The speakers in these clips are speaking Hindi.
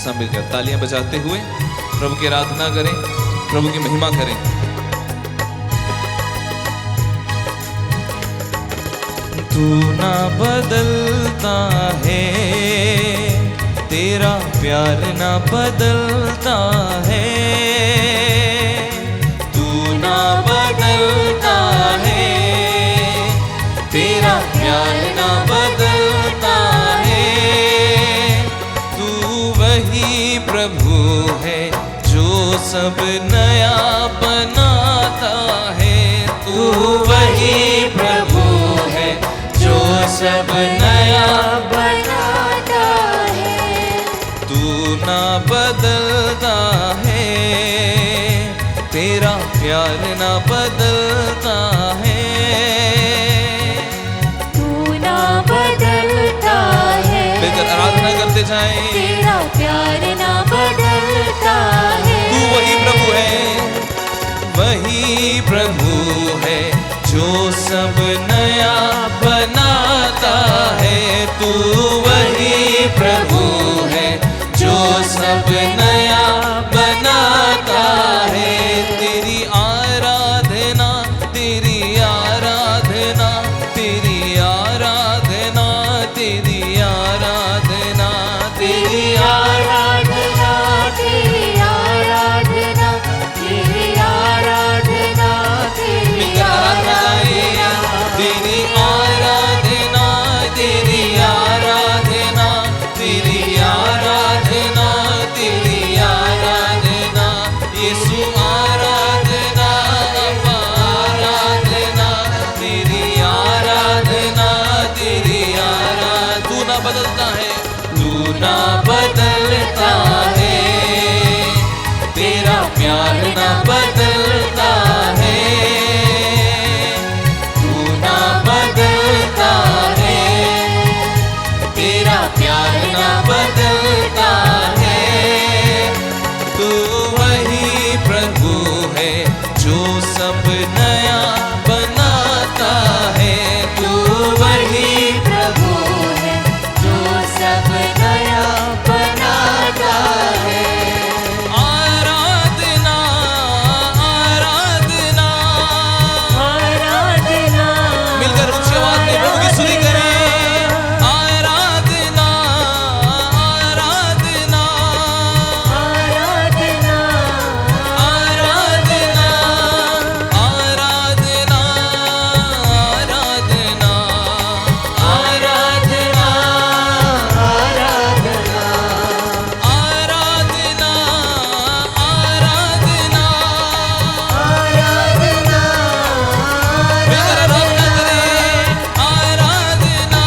साथ मिलकर तालियां बजाते हुए प्रभु की आराधना करें, प्रभु की महिमा करें। तू ना बदलता है, तेरा प्यार ना बदलता है, तू ना बदलता है, तेरा प्यार ना बदलता है। तू वही प्रभु है जो सब नया बनाता है, तू वही प्रभु है जो सब नया बनाता है। तू ना बदलता है, तेरा प्यार ना बदलता है, तू ना बदलता है। लेकर आराधना करते जाएं। तेरा प्यार ना बदलता है। तू वही प्रभु है, वही प्रभु है जो सब नया बनाता है, तू वही प्रभु है जो सब नया बनाता है। तेरी आराधना, तेरी आराधना, तेरी आराधना, तेरी आराधना, तेरी आराधना, तेरी आराधना, तेरी आराधना, तेरी आराधना, तेरी आराधना, तेरी आराधना, तेरी आराधना, तेरी आराधना, यीशु आराधना, आराधना, तेरी आराधना, तेरी आराधना। तू ना बदलता है, तू ना बदलता है, तेरा प्यार ना बदलता है, तू ना बदलता है, तेरा प्यार ना बदलता है। तू वही प्रभु है जो सब नया बनाता है, तू वही प्रभु है जो सब नया बनाता है। आराधना, आराधना, आराधना, मिलकर ऊंची आवाज में प्रभु की स्तुति करें। आराधना, आराधना, आराधना, आराधना, आराधना, आराधना, आराधना, आराधना, आराधना, आराधना, आराधना, मिलकर आराधना करें। आराधना,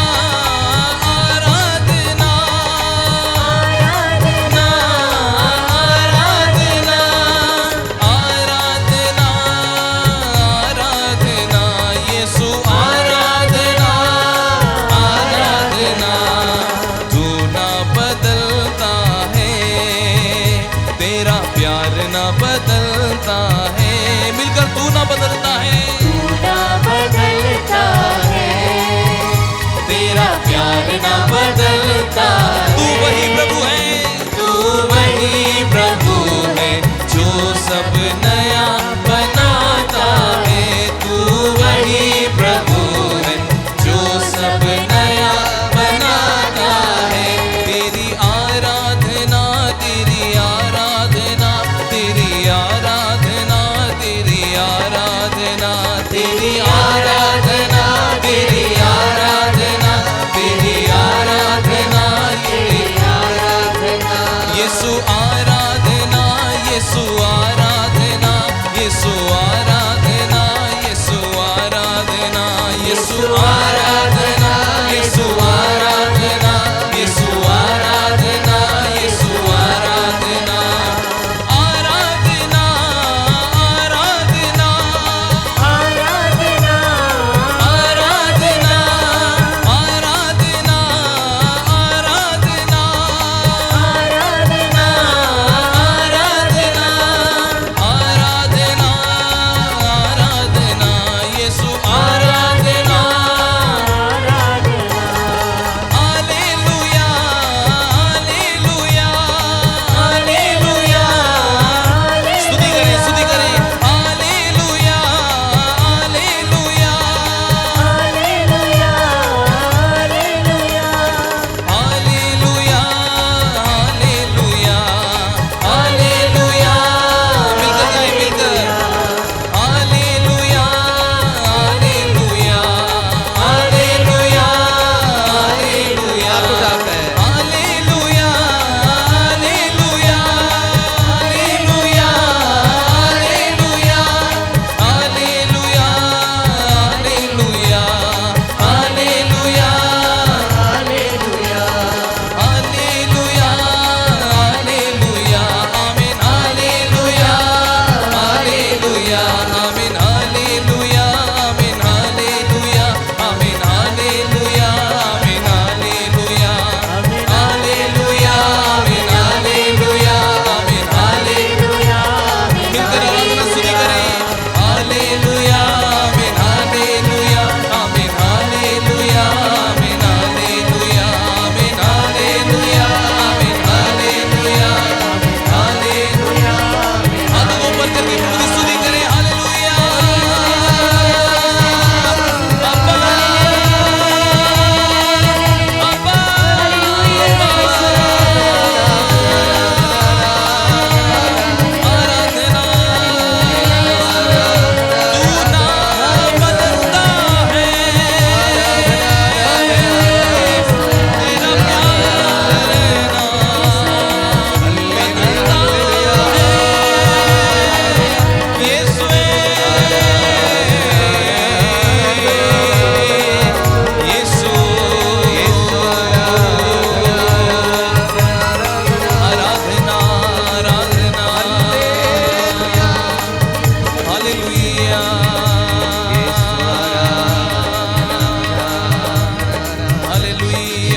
आराधना, आराधना, आराधना, आराधना, यीशु आराधना, आराधना। तू ना बदलता है, तेरा प्यार ना बदलता है, मिलकर तू ना बदलता है, तू ना बदलता है। तेरा प्यार ना बदलता। तू वही प्रभु है, तू वही प्रभु है जो सब नया बनाता है, तू वही प्रभु है जो सब नया बनाता है। तेरी आराधना, तेरी आराधना, तेरी आराधना, तेरी आराधना, तेरी आराधना, तेरी आराधना, तेरी आराधना, ये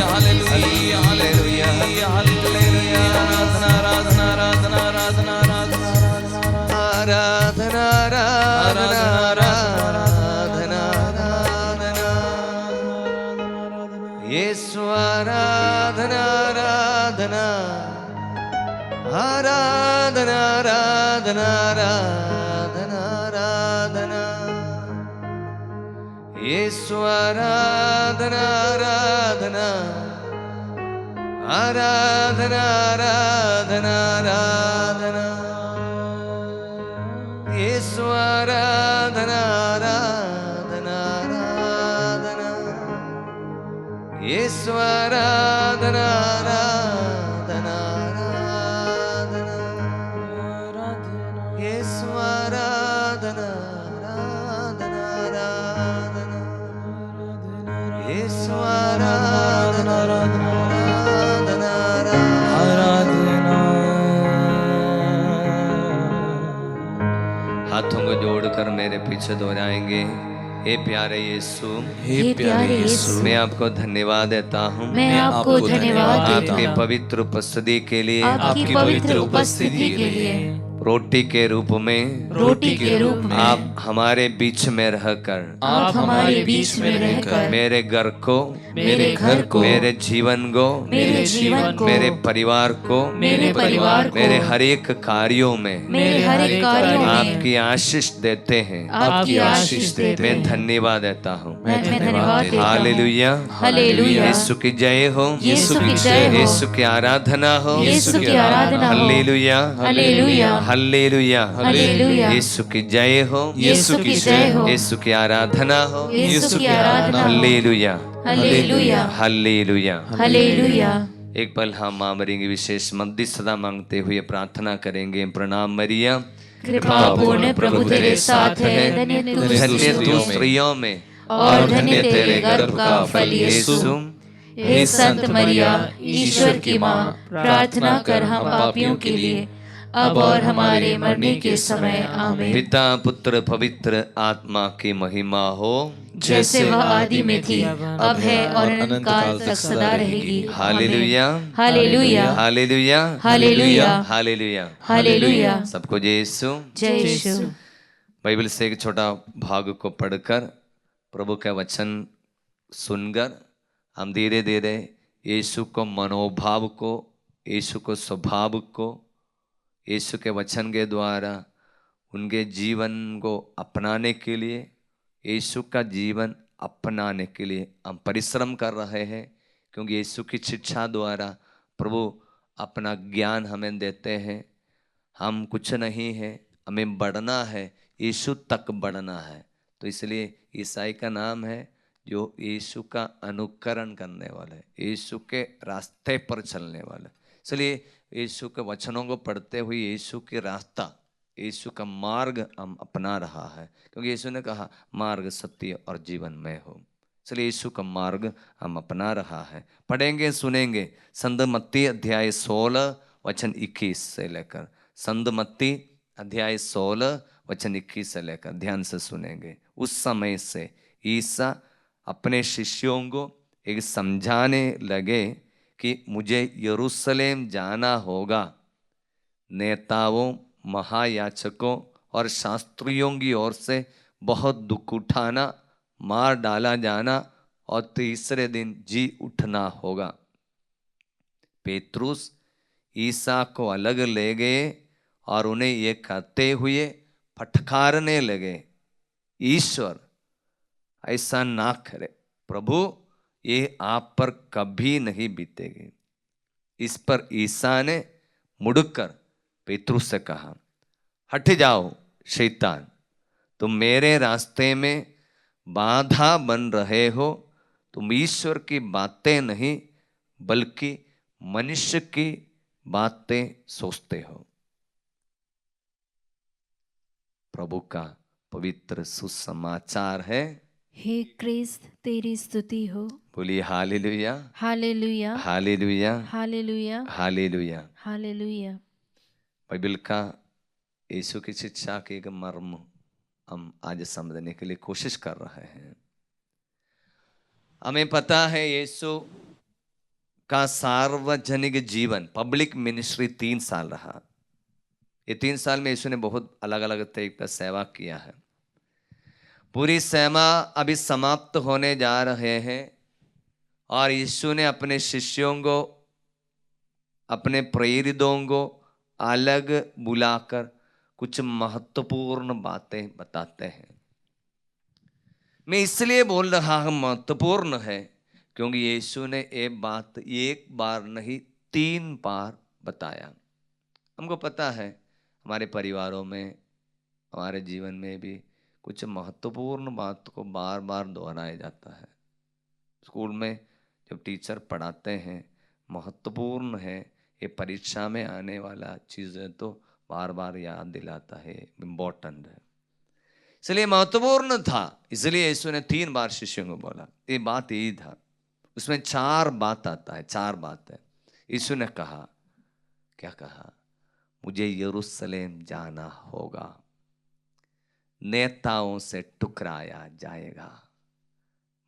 हालेलुया हालेलुया हालेलुया आराधना आराधना आराधना आराधना आराधना आराधना आराधना आराधना यीशु आराधना आराधना आराधना आराधना आराधना आराधना यीशु आराधना आराधना आराधना आराधना आराधना यीशु आराधना आराधना आराधना यीशु आराधना आराधना आराधना यीशु आराधना आराधना आराधना यीशु आराधना आराधना आराधना। हाथों को जोड़कर मेरे पीछे दोहराएंगे। हे प्यारे यीशु, हे प्यारे यीशु, मैं आपको धन्यवाद देता हूँ। मैं आपको धन्यवाद देता आपकी हूँ पवित्र उपस्थिति के लिए, आपकी पवित्र उपस्थिति के लिए। रोटी के रूप में, रोटी के रूप में आप हमारे बीच में रहकर, आप हमारे बीच में रहकर मेरे घर को, मेरे घर को, मेरे जीवन को, मेरे जीवन को, मेरे परिवार को, मेरे परिवार को, मेरे हर एक कार्यों में, मेरे हर एक कार्यों में आपकी आशीष देते हैं। आपकी आशीष देते मैं हैं। धन्यवाद देता हूँ। मैं धन्यवाद देता हूँ। Hallelujah hallelujah. यीशु की जय हो, यीशु की जय हो, यीशु की आराधना हो, यीशु की आराधना हो। Hallelujah hallelujah hallelujah hallelujah. Yeshu की जय हो, यीशु की जय हो, यीशु की आराधना हो, यीशु की आराधना हो। Hallelujah hallelujah hallelujah. हालेलुया। एक पल हम मां मरी की विशेष मध्यस्थता मांगते हुए प्रार्थना करेंगे। प्रणाम मरिया, कृपा पूर्ण प्रभु तेरे साथ है, धन्य धन्य तू तू स्त्रियों में और धन्य तेरे गर्भ का फल यीशु। हे संत मरिया, ईश्वर की माँ, प्रार्थना कर हम पापियों के लिए, अब और हमारे मरने के समय। आमीन। पिता पुत्र पवित्र आत्मा की महिमा हो, जैसे वह आदि में थी, अब है और अनंत काल तक सदा रहेगी। Hallelujah hallelujah hallelujah hallelujah hallelujah. Hallelujah. सबको जय यीशु। जय यीशु। बाइबल से एक छोटा भाग को पढ़कर, प्रभु का वचन सुनकर हम धीरे धीरे यीशु को मनोभाव को, यीशु को स्वभाव को, यीशु के वचन के द्वारा उनके जीवन को अपनाने के लिए, यीशु का जीवन अपनाने के लिए हम परिश्रम कर रहे हैं। क्योंकि यीशु की शिक्षा द्वारा प्रभु अपना ज्ञान हमें देते हैं। हम कुछ नहीं है, हमें बढ़ना है, यीशु तक बढ़ना है। तो इसलिए ईसाई का नाम है जो यीशु का अनुकरण करने वाले, यीशु के रास्ते पर चलने वाले। इसलिए यीशु के वचनों को पढ़ते हुए यीशु के रास्ता, यीशु का मार्ग हम अपना रहा है। क्योंकि यीशु ने कहा मार्ग सत्य और जीवन में हो। इसलिए यीशु का मार्ग हम अपना रहा है। पढ़ेंगे सुनेंगे। संत मत्ती अध्याय 16 वचन 21 से लेकर, संत मत्ती अध्याय 16 वचन 21 से लेकर ध्यान से सुनेंगे। उस समय से ईसा अपने शिष्यों को एक समझाने लगे कि मुझे यरूशलेम जाना होगा, नेताओं, महायाजकों और शास्त्रियों की ओर से बहुत दुख उठाना, मार डाला जाना और तीसरे दिन जी उठना होगा। पेतरुस ईसा को अलग ले गए और उन्हें ये कहते हुए फटकारने लगे, ईश्वर ऐसा ना करे, प्रभु ये आप पर कभी नहीं बीतेगी। इस पर ईसा ने मुड़कर पेतरुस से कहा, हट जाओ शैतान, तुम मेरे रास्ते में बाधा बन रहे हो। तुम ईश्वर की बातें नहीं बल्कि मनुष्य की बातें सोचते हो। प्रभु का पवित्र सुसमाचार है। हे क्रिस्त तेरी स्तुति हो। बोलिए hallelujah hallelujah hallelujah hallelujah hallelujah. Hallelujah. Bible का यीशु की शिक्षा के एक मर्म हम आज समझने के लिए कोशिश कर रहे हैं। हमें पता है यीशु का सार्वजनिक जीवन, पब्लिक मिनिस्ट्री 3 साल रहा। ये 3 साल में यीशु ने बहुत अलग अलग तरीके का सेवा किया है। पूरी सेवा अभी समाप्त होने जा रहे हैं और यीशु ने अपने शिष्यों को, अपने प्रेरितों को अलग बुलाकर कुछ महत्वपूर्ण बातें बताते हैं। मैं इसलिए बोल रहा हूं महत्वपूर्ण है क्योंकि यीशु ने ये बात एक बार नहीं 3 बार बताया। हमको पता है हमारे परिवारों में, हमारे जीवन में भी कुछ महत्वपूर्ण बात को बार बार दोहराया जाता है। स्कूल में जब टीचर पढ़ाते हैं, महत्वपूर्ण है, ये परीक्षा में आने वाला चीज़ है तो बार बार याद दिलाता है, इम्पोर्टेंट है, इसलिए महत्वपूर्ण था। इसलिए यीशु ने 3 बार शिष्यों को बोला। ये बात यही था। उसमें 4 बात आता है, 4 बात है। यीशु ने कहा, क्या कहा? मुझे यरूशलेम जाना होगा, नेताओं से टुकराया जाएगा,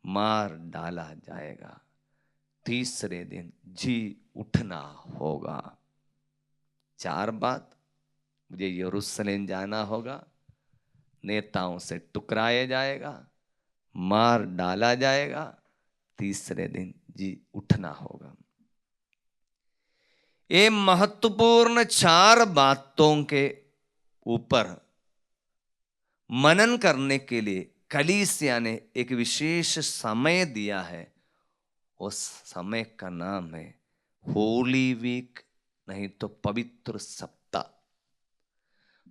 मार डाला जाएगा, तीसरे दिन जी उठना होगा। 4 बात। मुझे यरूशलेम जाना होगा, नेताओं से टुकराया जाएगा, मार डाला जाएगा, तीसरे दिन जी उठना होगा। ये महत्वपूर्ण 4 बातों के ऊपर मनन करने के लिए कलीसिया ने एक विशेष समय दिया है। उस समय का नाम है होली वीक, नहीं तो पवित्र सप्ताह।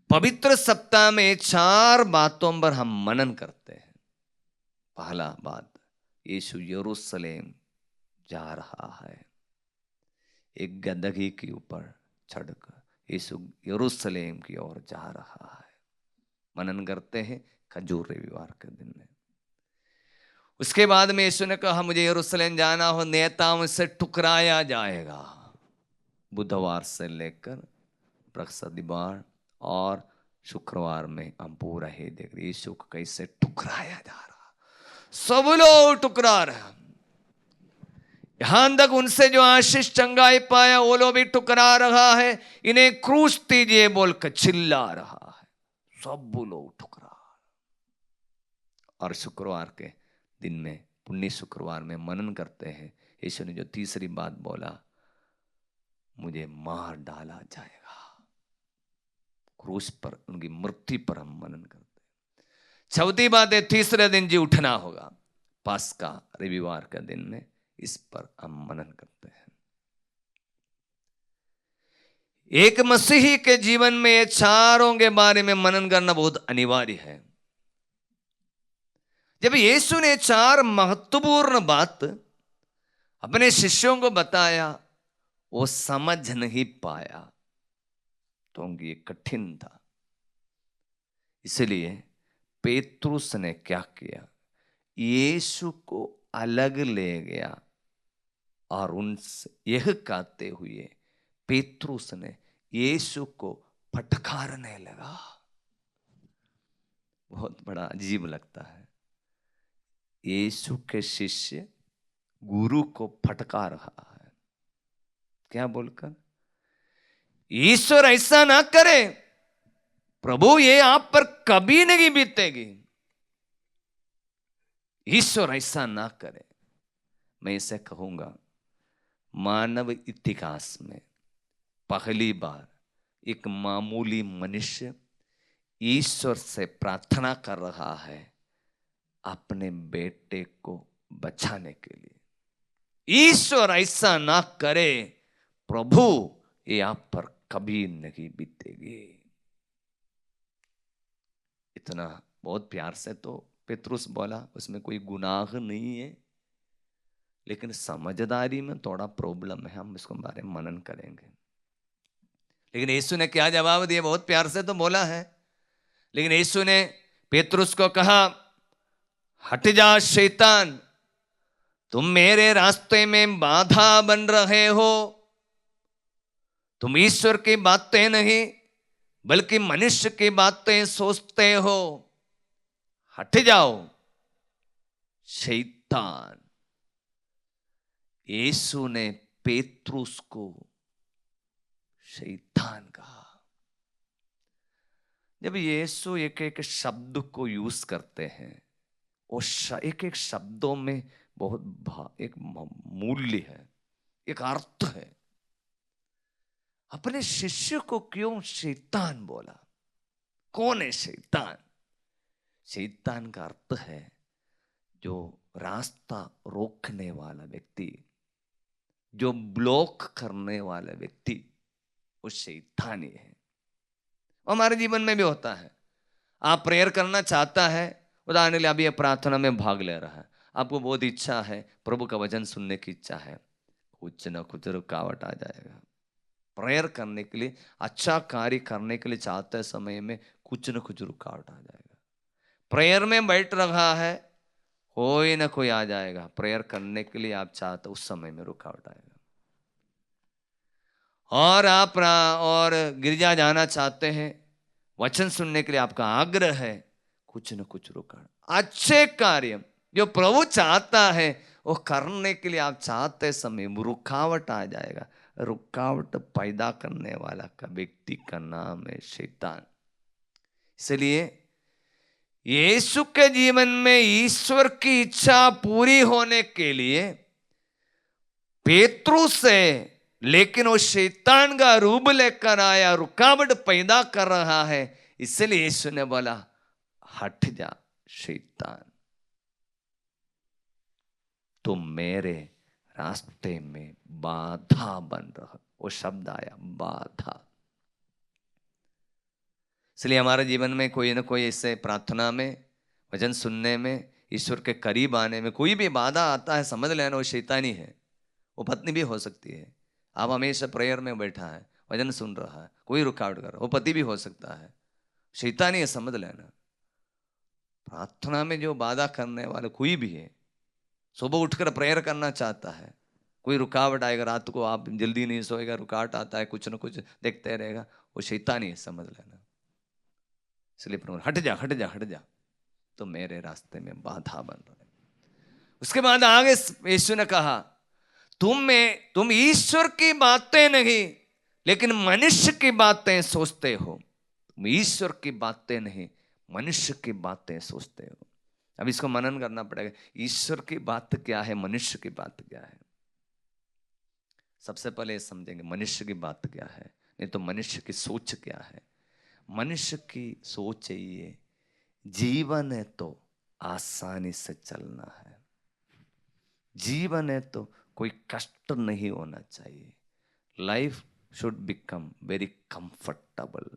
पवित्र सप्ताह में 4 बातों पर हम मनन करते हैं। पहला बात, यीशु यरूशलेम जा रहा है। एक गदही के ऊपर चढ़कर यीशु यरूशलेम की ओर जा रहा है। मनन करते हैं खजूर रविवार के दिन में। उसके बाद में यीशु ने कहा, मुझे यरूशलेम जाना हो, नेताओं से टुकराया जाएगा। बुधवार से लेकर बृहस्पतिवार और शुक्रवार में हम पूरा ही देख रहे यीशु को कैसे टुकराया जा रहा। सब लोग टुकरा रहे। यहां तक उनसे जो आशीष चंगाई पाया वो लोग भी टुकरा रहा है। इन्हें क्रूस दीजिए बोलकर चिल्ला रहा है। सब लोग टुकरा। और शुक्रवार के दिन में, पुण्य शुक्रवार में मनन करते हैं। यीशु ने जो तीसरी बात बोला, मुझे मार डाला जाएगा। क्रूस पर, उनकी मृत्यु पर हम मनन करते हैं। चौथी बात है, तीसरे दिन जी उठना होगा। पास्का रविवार का दिन में इस पर हम मनन करते हैं। एक मसीही के जीवन में ये चारों के बारे में मनन करना बहुत अनिवार्य है। जब यीशु ने 4 महत्वपूर्ण बात अपने शिष्यों को बताया, वो समझ नहीं पाया तो ये कठिन था। इसलिए पेतरुस ने क्या किया? यीशु को अलग ले गया और उनसे यह कहते हुए पेतरुस ने यीशु को फटकारने लगा। बहुत बड़ा अजीब लगता है। यीशु के शिष्य गुरु को फटकार रहा है। क्या बोलकर? ईश्वर ऐसा ना करे, प्रभु ये आप पर कभी नहीं बीतेगी। ईश्वर ऐसा ना करे। मैं इसे कहूंगा, मानव इतिहास में पहली बार एक मामूली मनुष्य ईश्वर से प्रार्थना कर रहा है अपने बेटे को बचाने के लिए। ईश्वर ऐसा ना करे, प्रभु ये आप पर कभी नहीं बीतेगी। इतना बहुत प्यार से तो पेतरुस बोला, उसमें कोई गुनाह नहीं है, लेकिन समझदारी में थोड़ा प्रॉब्लम है। हम इसको बारे में मनन करेंगे। लेकिन यीशु ने क्या जवाब दिया? बहुत प्यार से तो बोला है, लेकिन यीशु ने पेतरुस को कहा, हट जा शैतान, तुम मेरे रास्ते में बाधा बन रहे हो। तुम ईश्वर की बातें नहीं बल्कि मनुष्य की बातें सोचते हो। हट जाओ शैतान। यीशु ने पेत्रुस को शैतान कहा। जब यीशु एक एक शब्द को यूज करते हैं, वो एक एक शब्दों में बहुत एक मूल्य है, एक अर्थ है। अपने शिष्य को क्यों शैतान बोला? कौन है शैतान? शैतान का अर्थ है जो रास्ता रोकने वाला व्यक्ति, जो ब्लॉक करने वाला व्यक्ति, वो शैतान ही है। हमारे जीवन में भी होता है। आप प्रेयर करना चाहता है, उदाहरण के लिए अभी प्रार्थना में भाग ले रहा है, आपको बहुत इच्छा है, प्रभु का वचन सुनने की इच्छा है, कुछ ना कुछ रुकावट आ जाएगा। प्रेयर करने के लिए, अच्छा कार्य करने के लिए चाहते समय में कुछ ना कुछ रुकावट आ जाएगा। प्रेयर में बैठ रहा है, कोई ना कोई आ जाएगा। प्रेयर करने के लिए आप चाहते उस समय में रुकावट आएगा। और आप और गिरजा जाना चाहते हैं, वचन सुनने के लिए आपका आग्रह है, कुछ न कुछ रुकावट। अच्छे कार्य जो प्रभु चाहता है वो करने के लिए आप चाहते समय रुकावट आ जाएगा। रुकावट पैदा करने वाला का व्यक्ति का नाम है शैतान। इसलिए यीशु के जीवन में ईश्वर की इच्छा पूरी होने के लिए पेत्रुस से, लेकिन वो शैतान का रूप लेकर आया, रुकावट पैदा कर रहा है। इसलिए यीशु ने बोला, हट जा शैतान, तुम मेरे रास्ते में बाधा बन रहा। वो शब्द आया, बाधा। इसलिए हमारे जीवन में कोई ना कोई इससे प्रार्थना में, वचन सुनने में, ईश्वर के करीब आने में कोई भी बाधा आता है, समझ लेना वो शैतानी है। वो पत्नी भी हो सकती है। आप हमेशा प्रेयर में बैठा है, वचन सुन रहा है, कोई रुकावट कर रहा है, वो पति भी हो सकता है, शैतानी है, समझ लेना। प्रार्थना में जो बाधा करने वाले कोई भी है, सुबह उठकर प्रेयर करना चाहता है, कोई रुकावट आएगा, रात को आप जल्दी नहीं सोएगा, रुकावट आता है, कुछ ना कुछ देखते रहेगा, वो शैतानी है, समझ लेना। इसलिए प्रभु हट जा, हट जा, हट जा, तो मेरे रास्ते में बाधा बन रहा है। उसके बाद आगे यीशु ने कहा, तुम ईश्वर की बातें नहीं लेकिन मनुष्य की बातें सोचते हो। तुम ईश्वर की बातें नहीं, मनुष्य की बातें सोचते हो। अब इसको मनन करना पड़ेगा। ईश्वर की बात क्या है, मनुष्य की बात क्या है? सबसे पहले समझेंगे मनुष्य की बात क्या है, नहीं तो मनुष्य की सोच क्या है। मनुष्य की सोच ये, जीवन है तो आसानी से चलना है, जीवन है तो कोई कष्ट नहीं होना चाहिए। Life should become very comfortable.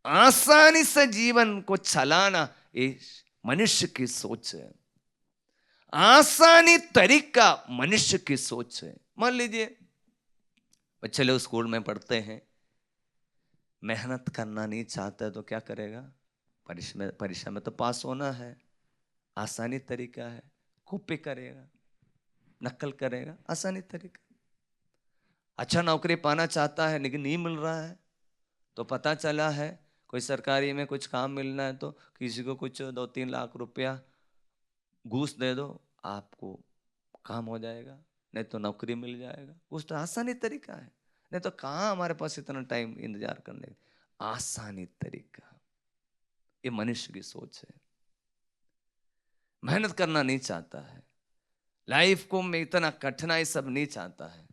आसानी से जीवन को चलाना ये मनुष्य की सोच है। आसानी तरीका मनुष्य की सोच है। मान लीजिए बच्चे लोग स्कूल में पढ़ते हैं, मेहनत करना नहीं चाहता तो क्या करेगा? परीक्षा में तो पास होना है, आसानी तरीका है, कॉपी करेगा, नकल करेगा, आसानी तरीका। अच्छा नौकरी पाना चाहता है लेकिन नहीं मिल रहा है, तो पता चला है कोई सरकारी में कुछ काम मिलना है तो किसी को कुछ 2-3 लाख रुपया घूस दे दो, आपको काम हो जाएगा, नहीं तो नौकरी मिल जाएगा। कुछ तो आसानी तरीका है, नहीं तो कहाँ हमारे पास इतना टाइम इंतजार करने। आसानी तरीका, ये मनुष्य की सोच है। मेहनत करना नहीं चाहता है, लाइफ को में इतना कठिनाई सब नहीं चाहता है,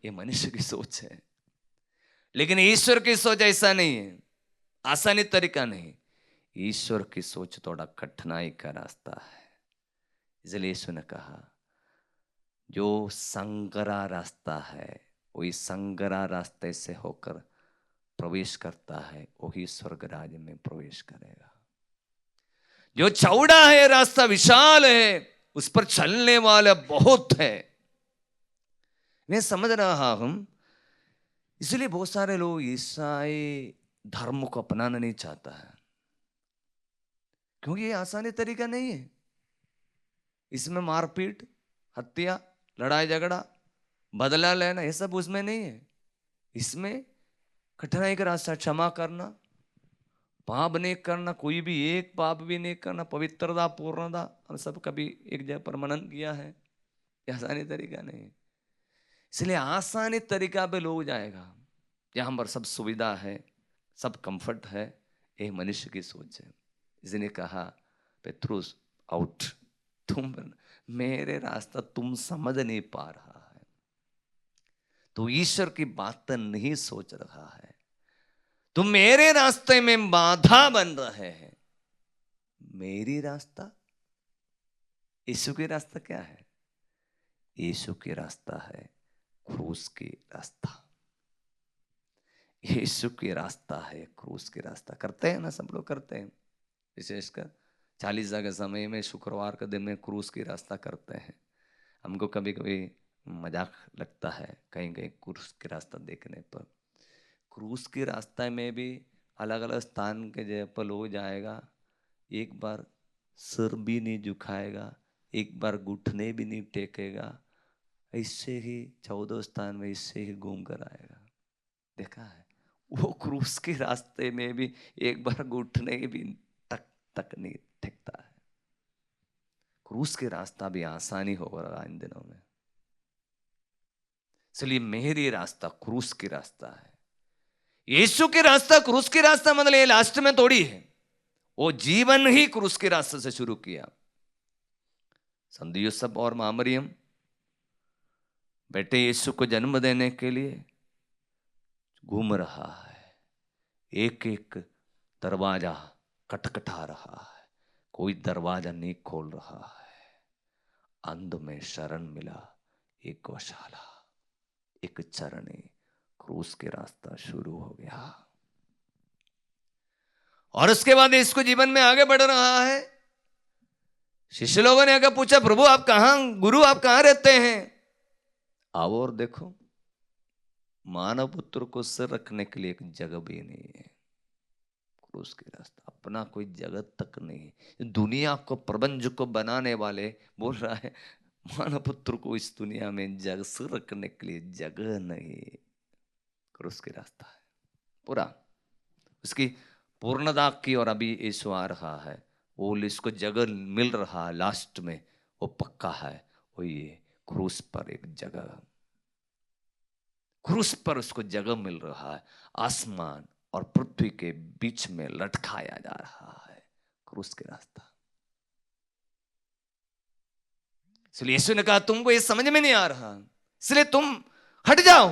ये मनुष्य की सोच है। लेकिन ईश्वर की सोच ऐसा नहीं है, आसानी तरीका नहीं। ईश्वर की सोच थोड़ा कठिनाई का रास्ता है। इसलिए यीशु ने कहा, जो संकरा रास्ता है, वही संकरा रास्ते से होकर प्रवेश करता है, वही स्वर्ग राज्य में प्रवेश करेगा। जो चौड़ा है रास्ता, विशाल है, उस पर चलने वाला बहुत है। मैं समझ रहा हूं, इसलिए बहुत सारे लोग ईसाई धर्म को अपनाना नहीं चाहता है, क्योंकि ये आसानी तरीका नहीं है। इसमें मारपीट, हत्या, लड़ाई झगड़ा, बदला लेना, ये सब उसमें नहीं है। इसमें कठिनाई का रास्ता, क्षमा करना, पाप नहीं करना, कोई भी एक पाप भी नहीं करना, पवित्रता, पूर्णता, हम सब कभी एक जगह पर मनन किया है। ये आसानी तरीका नहीं है। इसलिए आसानी तरीका पे लोग जाएगा, यहाँ पर सब सुविधा है, सब कंफर्ट है, ये मनुष्य की सोच है। इसने कहा पेत्रुस आउट, तुम मेरे रास्ता तुम समझ नहीं पा रहा है, तू ईश्वर की बात नहीं सोच रहा है, तुम मेरे रास्ते में बाधा बन रहे हैं। मेरी रास्ता, यीशु की रास्ता क्या है? यीशु की रास्ता है क्रूस की रास्ता। यीशु की रास्ता है क्रूस की रास्ता। करते हैं ना, सब लोग करते हैं, विशेषकर 40 के समय में शुक्रवार के दिन में क्रूस की रास्ता करते हैं। हमको कभी कभी मजाक लगता है कहीं कहीं क्रूस की रास्ता देखने पर। क्रूस की रास्ता में भी अलग अलग स्थान के जगह पर लोग जाएगा, एक बार सिर भी नहीं झुकाएगा, एक बार घुटने भी नहीं टेकेगा, इससे ही 14 स्थान में इससे ही घूम कर आएगा। देखा है, वो क्रूस के रास्ते में भी एक बार घुटने भी तक तक नहीं टेकता है। क्रूस के रास्ता भी आसानी हो रहा इन दिनों में। इसलिए मेरी रास्ता क्रूस की रास्ता है। यीशु की रास्ता क्रूस की रास्ता मतलब ये लास्ट में थोड़ी है, वो जीवन ही क्रूस के रास्ते से शुरू किया। संत यूसुफ और मां मरियम बेटे यीशु को जन्म देने के लिए घूम रहा है, एक एक दरवाजा खटखटा रहा है, कोई दरवाजा नहीं खोल रहा है। अंत में शरण मिला एक गौशाला, एक चरनी, क्रूस के रास्ता शुरू हो गया। और उसके बाद इसको जीवन में आगे बढ़ रहा है। शिष्य लोगों ने आगे पूछा, प्रभु आप कहां, गुरु आप कहां रहते हैं? आओ और देखो, मानव पुत्र को सिर रखने के लिए एक जगह भी नहीं है। क्रूस के रास्ता, अपना कोई जगह तक नहीं है। दुनिया को, प्रपंच को बनाने वाले बोल रहा है मानव पुत्र को इस दुनिया में जगह, सिर रखने के लिए जगह नहीं। क्रूस के रास्ता है पूरा, उसकी पूर्णता की। और अभी यीशु आ रहा है, वो इसको जगह मिल रहा है लास्ट में, वो पक्का है, वो ये क्रूस पर एक जगह, क्रूस पर उसको जगह मिल रहा है। आसमान और पृथ्वी के बीच में लटकाया जा रहा है क्रूस के रास्ता। इसलिए यीशु ने कहा तुमको ये समझ में नहीं आ रहा, इसलिए तुम हट जाओ,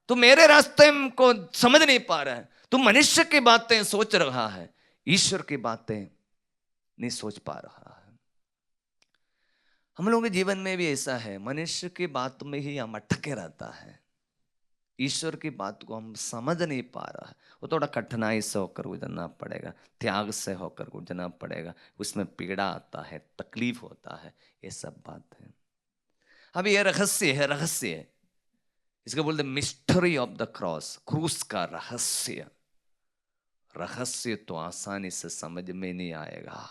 तुम मेरे रास्ते को समझ नहीं पा रहा है, तुम मनुष्य की बातें सोच रहा है, ईश्वर की बातें नहीं सोच पा रहा है। हम लोगों के जीवन में भी ऐसा है, मनुष्य की बात में ही हम अटके रहता है, ईश्वर की बात को हम समझ नहीं पा रहा है। वो थोड़ा कठिनाई से होकर गुजरना पड़ेगा, त्याग से होकर गुजरना पड़ेगा, उसमें पीड़ा आता है, तकलीफ होता है, ये सब बात है। अब ये रहस्य है, रहस्य है, इसको बोलते मिस्ट्री ऑफ द क्रॉस, क्रूस का रहस्य। रहस्य तो आसानी से समझ में नहीं आएगा,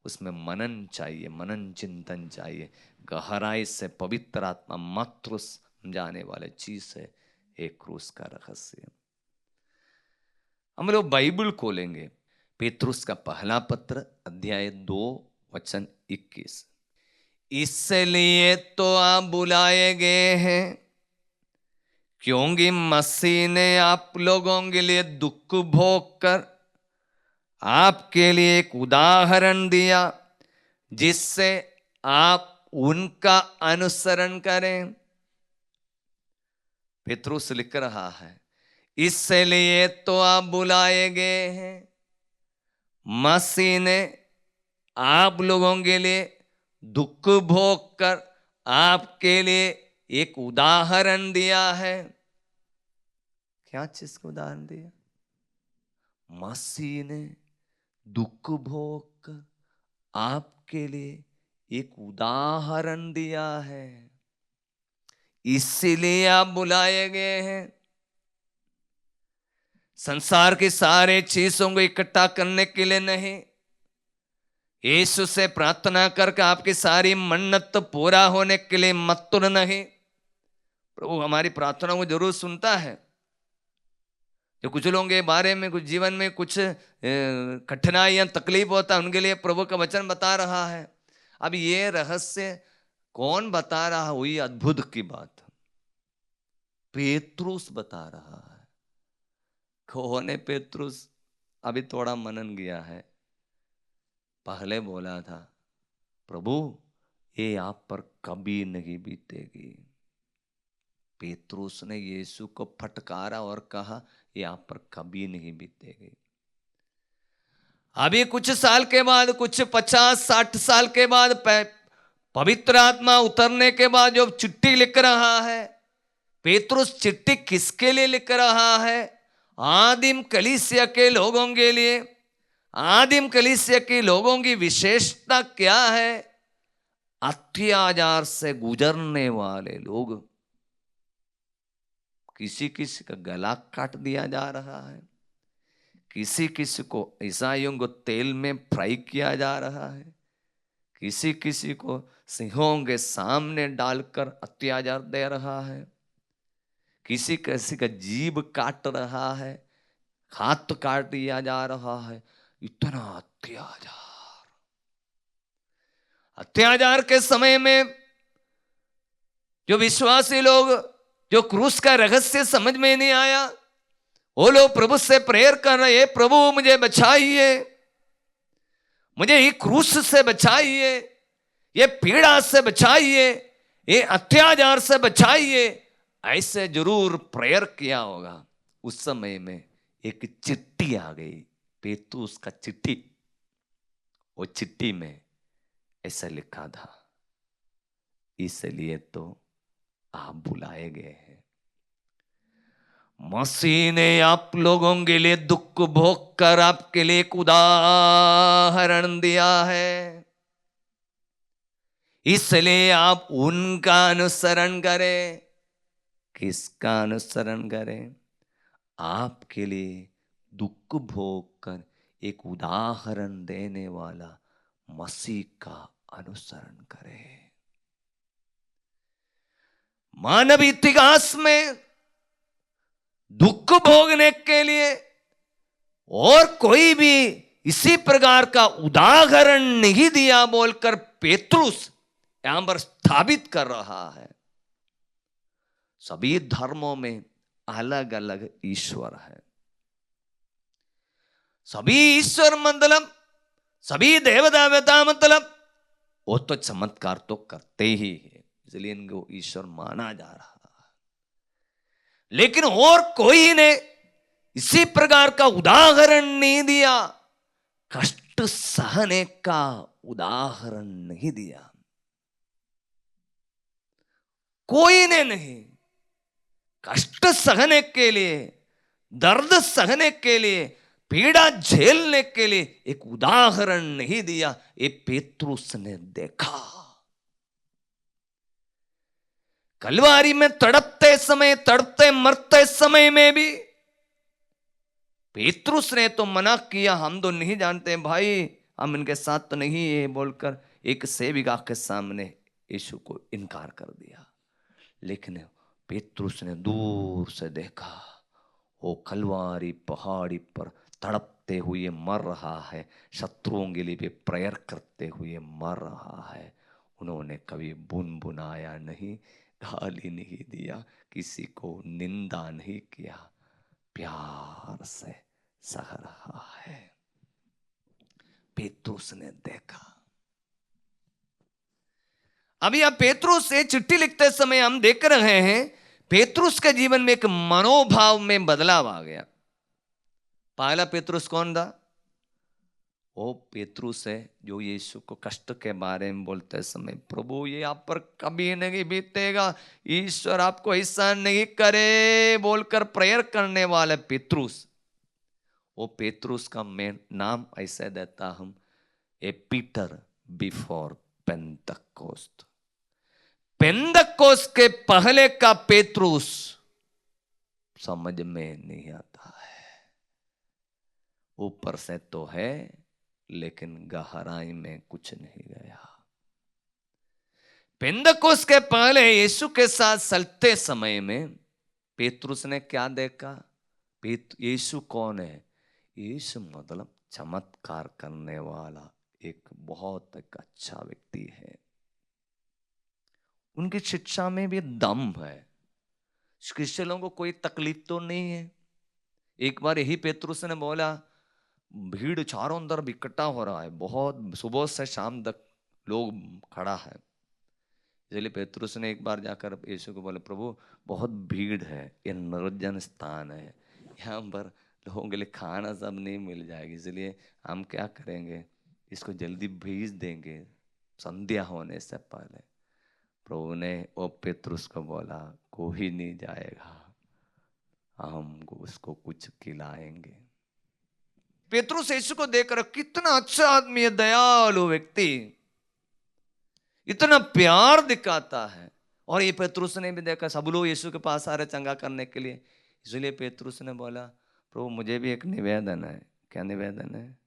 उसमें मनन चाहिए, मनन चिंतन चाहिए, गहराई से पवित्र आत्मा मात्र समझाने वाले चीज है एक क्रूस का रहस्य। हम लोग बाइबल खोलेंगे, पेतरुस का पहला पत्र अध्याय 2 वचन 21। इसलिए तो आप बुलाए गए हैं, क्योंकि मसीह ने आप लोगों के लिए दुख भोग कर आपके लिए एक उदाहरण दिया, जिससे आप उनका अनुसरण करें। पेतरुस लिख रहा है, इसलिए तो आप बुलाए गए हैं, मसीह ने आप लोगों के लिए दुख भोग कर आपके लिए एक उदाहरण दिया है। क्या चीज का उदाहरण दिया? मसीह ने दुख भोग कर आपके लिए एक उदाहरण दिया है, इसीलिए आप बुलाए गए हैं। संसार की सारे चीजों को इकट्ठा करने के लिए नहीं, यीशु से प्रार्थना करके आपकी सारी मन्नत पूरा होने के लिए मत नहीं। प्रभु हमारी प्रार्थना को जरूर सुनता है। जो कुछ लोगों के बारे में, कुछ जीवन में कुछ कठिनाई या तकलीफ होता है, उनके लिए प्रभु का वचन बता रहा है। अब ये रहस्य कौन बता रहा है, वही अद्भुत की बात। पेत्रुस बता रहा है। कौन है पेत्रुस? अभी थोड़ा मनन गया है। पहले बोला था प्रभु ये आप पर कभी नहीं बीतेगी। पेत्रुस ने यीशु को फटकारा और कहा ये आप पर कभी नहीं बीतेगी। अभी कुछ साल के बाद, कुछ 50-60 साल के बाद, पवित्र आत्मा उतरने के बाद जो चिट्ठी लिख रहा है, पेत्रुस चिट्ठी किसके लिए लिख रहा है? आदिम कलीसिया के लोगों के लिए। आदिम कलीसिया के लोगों की विशेषता क्या है? अत्याचार से गुजरने वाले लोग। किसी किसी का गला काट दिया जा रहा है, किसी किसी को ईसाइयों को तेल में फ्राई किया जा रहा है, किसी किसी को सिंहों के सामने डालकर अत्याचार दे रहा है, किसी किसी का जीभ काट रहा है, हाथ काट दिया जा रहा है। इतना अत्याचार। अत्याचार के समय में जो विश्वासी लोग, जो क्रूस का रहस्य समझ में नहीं आया, वो लोग प्रभु से प्रेयर कर रहे हैं, प्रभु मुझे बचाइए, मुझे ये क्रूस से बचाइए, ये पीड़ा से बचाइए, ये अत्याचार से बचाइए। ऐसे जरूर प्रेयर किया होगा। उस समय में एक चिट्ठी आ गई, पेतुस का चिट्ठी। वो चिट्ठी में ऐसा लिखा था, इसलिए तो आप बुलाए गए हैं। मसीह ने आप लोगों के लिए दुख भोग कर आपके लिए एक उदाहरण दिया है, इसलिए आप उनका अनुसरण करें। किसका अनुसरण करें? आपके लिए दुख भोग कर एक उदाहरण देने वाला मसीह का अनुसरण करें। मानव इतिहास में दुख भोगने के लिए और कोई भी इसी प्रकार का उदाहरण नहीं दिया बोलकर पेतरुस यहां पर स्थापित कर रहा है। सभी धर्मों में अलग अलग ईश्वर है। सभी ईश्वर मतलब, सभी देवता मतलब वो तो चमत्कार तो करते ही है, इसलिए इनको ईश्वर माना जा रहा है। लेकिन और कोई ने इसी प्रकार का उदाहरण नहीं दिया, कष्ट सहने का उदाहरण नहीं दिया। कोई ने नहीं। कष्ट सहने के लिए, दर्द सहने के लिए, पीड़ा झेलने के लिए एक उदाहरण नहीं दिया। ये पेतरुस ने देखा। कलवारी में तड़पते समय, तड़पते मरते समय में भी पेतरुस ने तो मना किया, हम तो नहीं जानते भाई, हम इनके साथ तो नहीं है बोलकर एक सेविका के सामने यीशु को इनकार कर दिया। लेकिन पेतरुस ने दूर से देखा, वो कलवारी पहाड़ी पर तड़पते हुए मर रहा है, शत्रुओं के लिए भी प्रेयर करते हुए मर रहा है। उन्होंने कभी बुनबुनाया नहीं, गाली नहीं दिया, किसी को निंदा नहीं किया, प्यार से सह रहा है। पेतरुस ने देखा। अभी आप पेतरुस से चिट्ठी लिखते समय हम देख रहे हैं, पेतरुस के जीवन में एक मनोभाव में बदलाव आ गया। पहला पेतरुस कौन था? वो पेतरुस है जो यीशु को कष्ट के बारे में बोलते समय, प्रभु ये आप पर कभी नहीं बीतेगा, ईश्वर आपको ऐसा नहीं करे बोलकर प्रेयर करने वाले पेतरुस। वो पेतरुस का मैं नाम ऐसे देता हूं, ए पीटर बिफोर पेंतकोस्त। पेंतकोस्त के पहले का पेतरुस समझ में नहीं आता है। ऊपर से तो है लेकिन गहराई में कुछ नहीं गया। पेंतकोस्त के पहले यीशु के साथ चलते समय में पेतरुस ने क्या देखा? यीशु कौन है? यीशु मतलब चमत्कार करने वाला एक बहुत एक अच्छा व्यक्ति है। उनकी शिक्षा में भी दम है, क्रिश्चियन लोगों को कोई तकलीफ तो नहीं है। एक बार यही पेतरुस ने बोला, भीड़ चारों तरफ इकट्ठा हो रहा है, बहुत सुबह से शाम तक लोग खड़ा है। इसलिए पेतरुस ने एक बार जाकर यीशु को बोला, प्रभु बहुत भीड़ है, ये निर्जन स्थान है, यहाँ पर लोगों के लिए खाना सब नहीं मिल जाएगी, इसलिए हम क्या करेंगे, इसको जल्दी भेज देंगे संध्या होने से पहले। प्रभु ने वो पेतरुस को बोला, कोई नहीं जाएगा, हम उसको कुछ खिलाएंगे। पेतरुस यीशु को देखकर, कितना अच्छा आदमी है, दयालु व्यक्ति, इतना प्यार दिखाता है। और ये पेतरुस ने भी देखा, सब लोग यीशु के पास आ रहे चंगा करने के लिए, इसलिए पेतरुस ने बोला, प्रभु मुझे भी एक निवेदन है। क्या निवेदन है?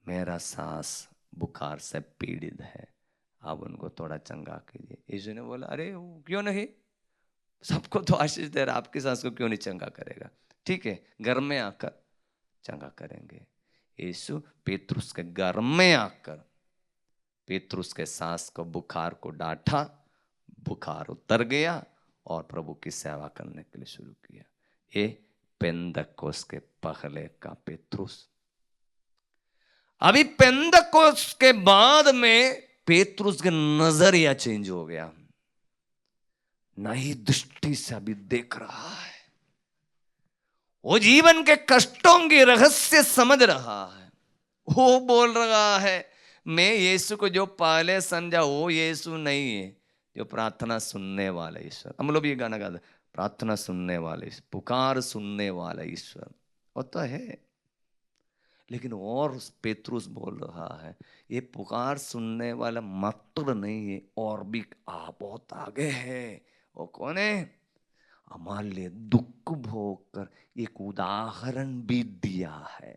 मेरा सास बुखार से पीड़ित है, आप उनको थोड़ा चंगा कीजिए। यीशु ने बोला, अरे क्यों नहीं, सबको तो आशीष दे रहा, आपकी सास को क्यों नहीं चंगा करेगा? ठीक है, घर में आकर चंगा करेंगे। यीशु पेतरुस के घर में आकर पेतरुस के सास को बुखार को डांटा, बुखार उतर गया और प्रभु की सेवा करने के लिए शुरू किया। ये पेंदकोस के पहले का पेतरुस। अभी पेंदकोस के बाद में पेतरुस का नजरिया चेंज हो गया, नई दृष्टि से अभी देख रहा है, वो जीवन के कष्टों की रहस्य समझ रहा है। वो बोल रहा है, मैं यीशु को जो पहले समझा वो यीशु नहीं है, जो प्रार्थना सुनने वाला ईश्वर। हम लोग ये गाना गाते, प्रार्थना सुनने वाले, पुकार सुनने वाला ईश्वर, वो तो है। लेकिन और पेतरुस बोल रहा है, ये पुकार सुनने वाला मात्र नहीं है, और भी बहुत आगे है। वो कौन है? हमारे लिए दुख भोग कर एक उदाहरण भी दिया है।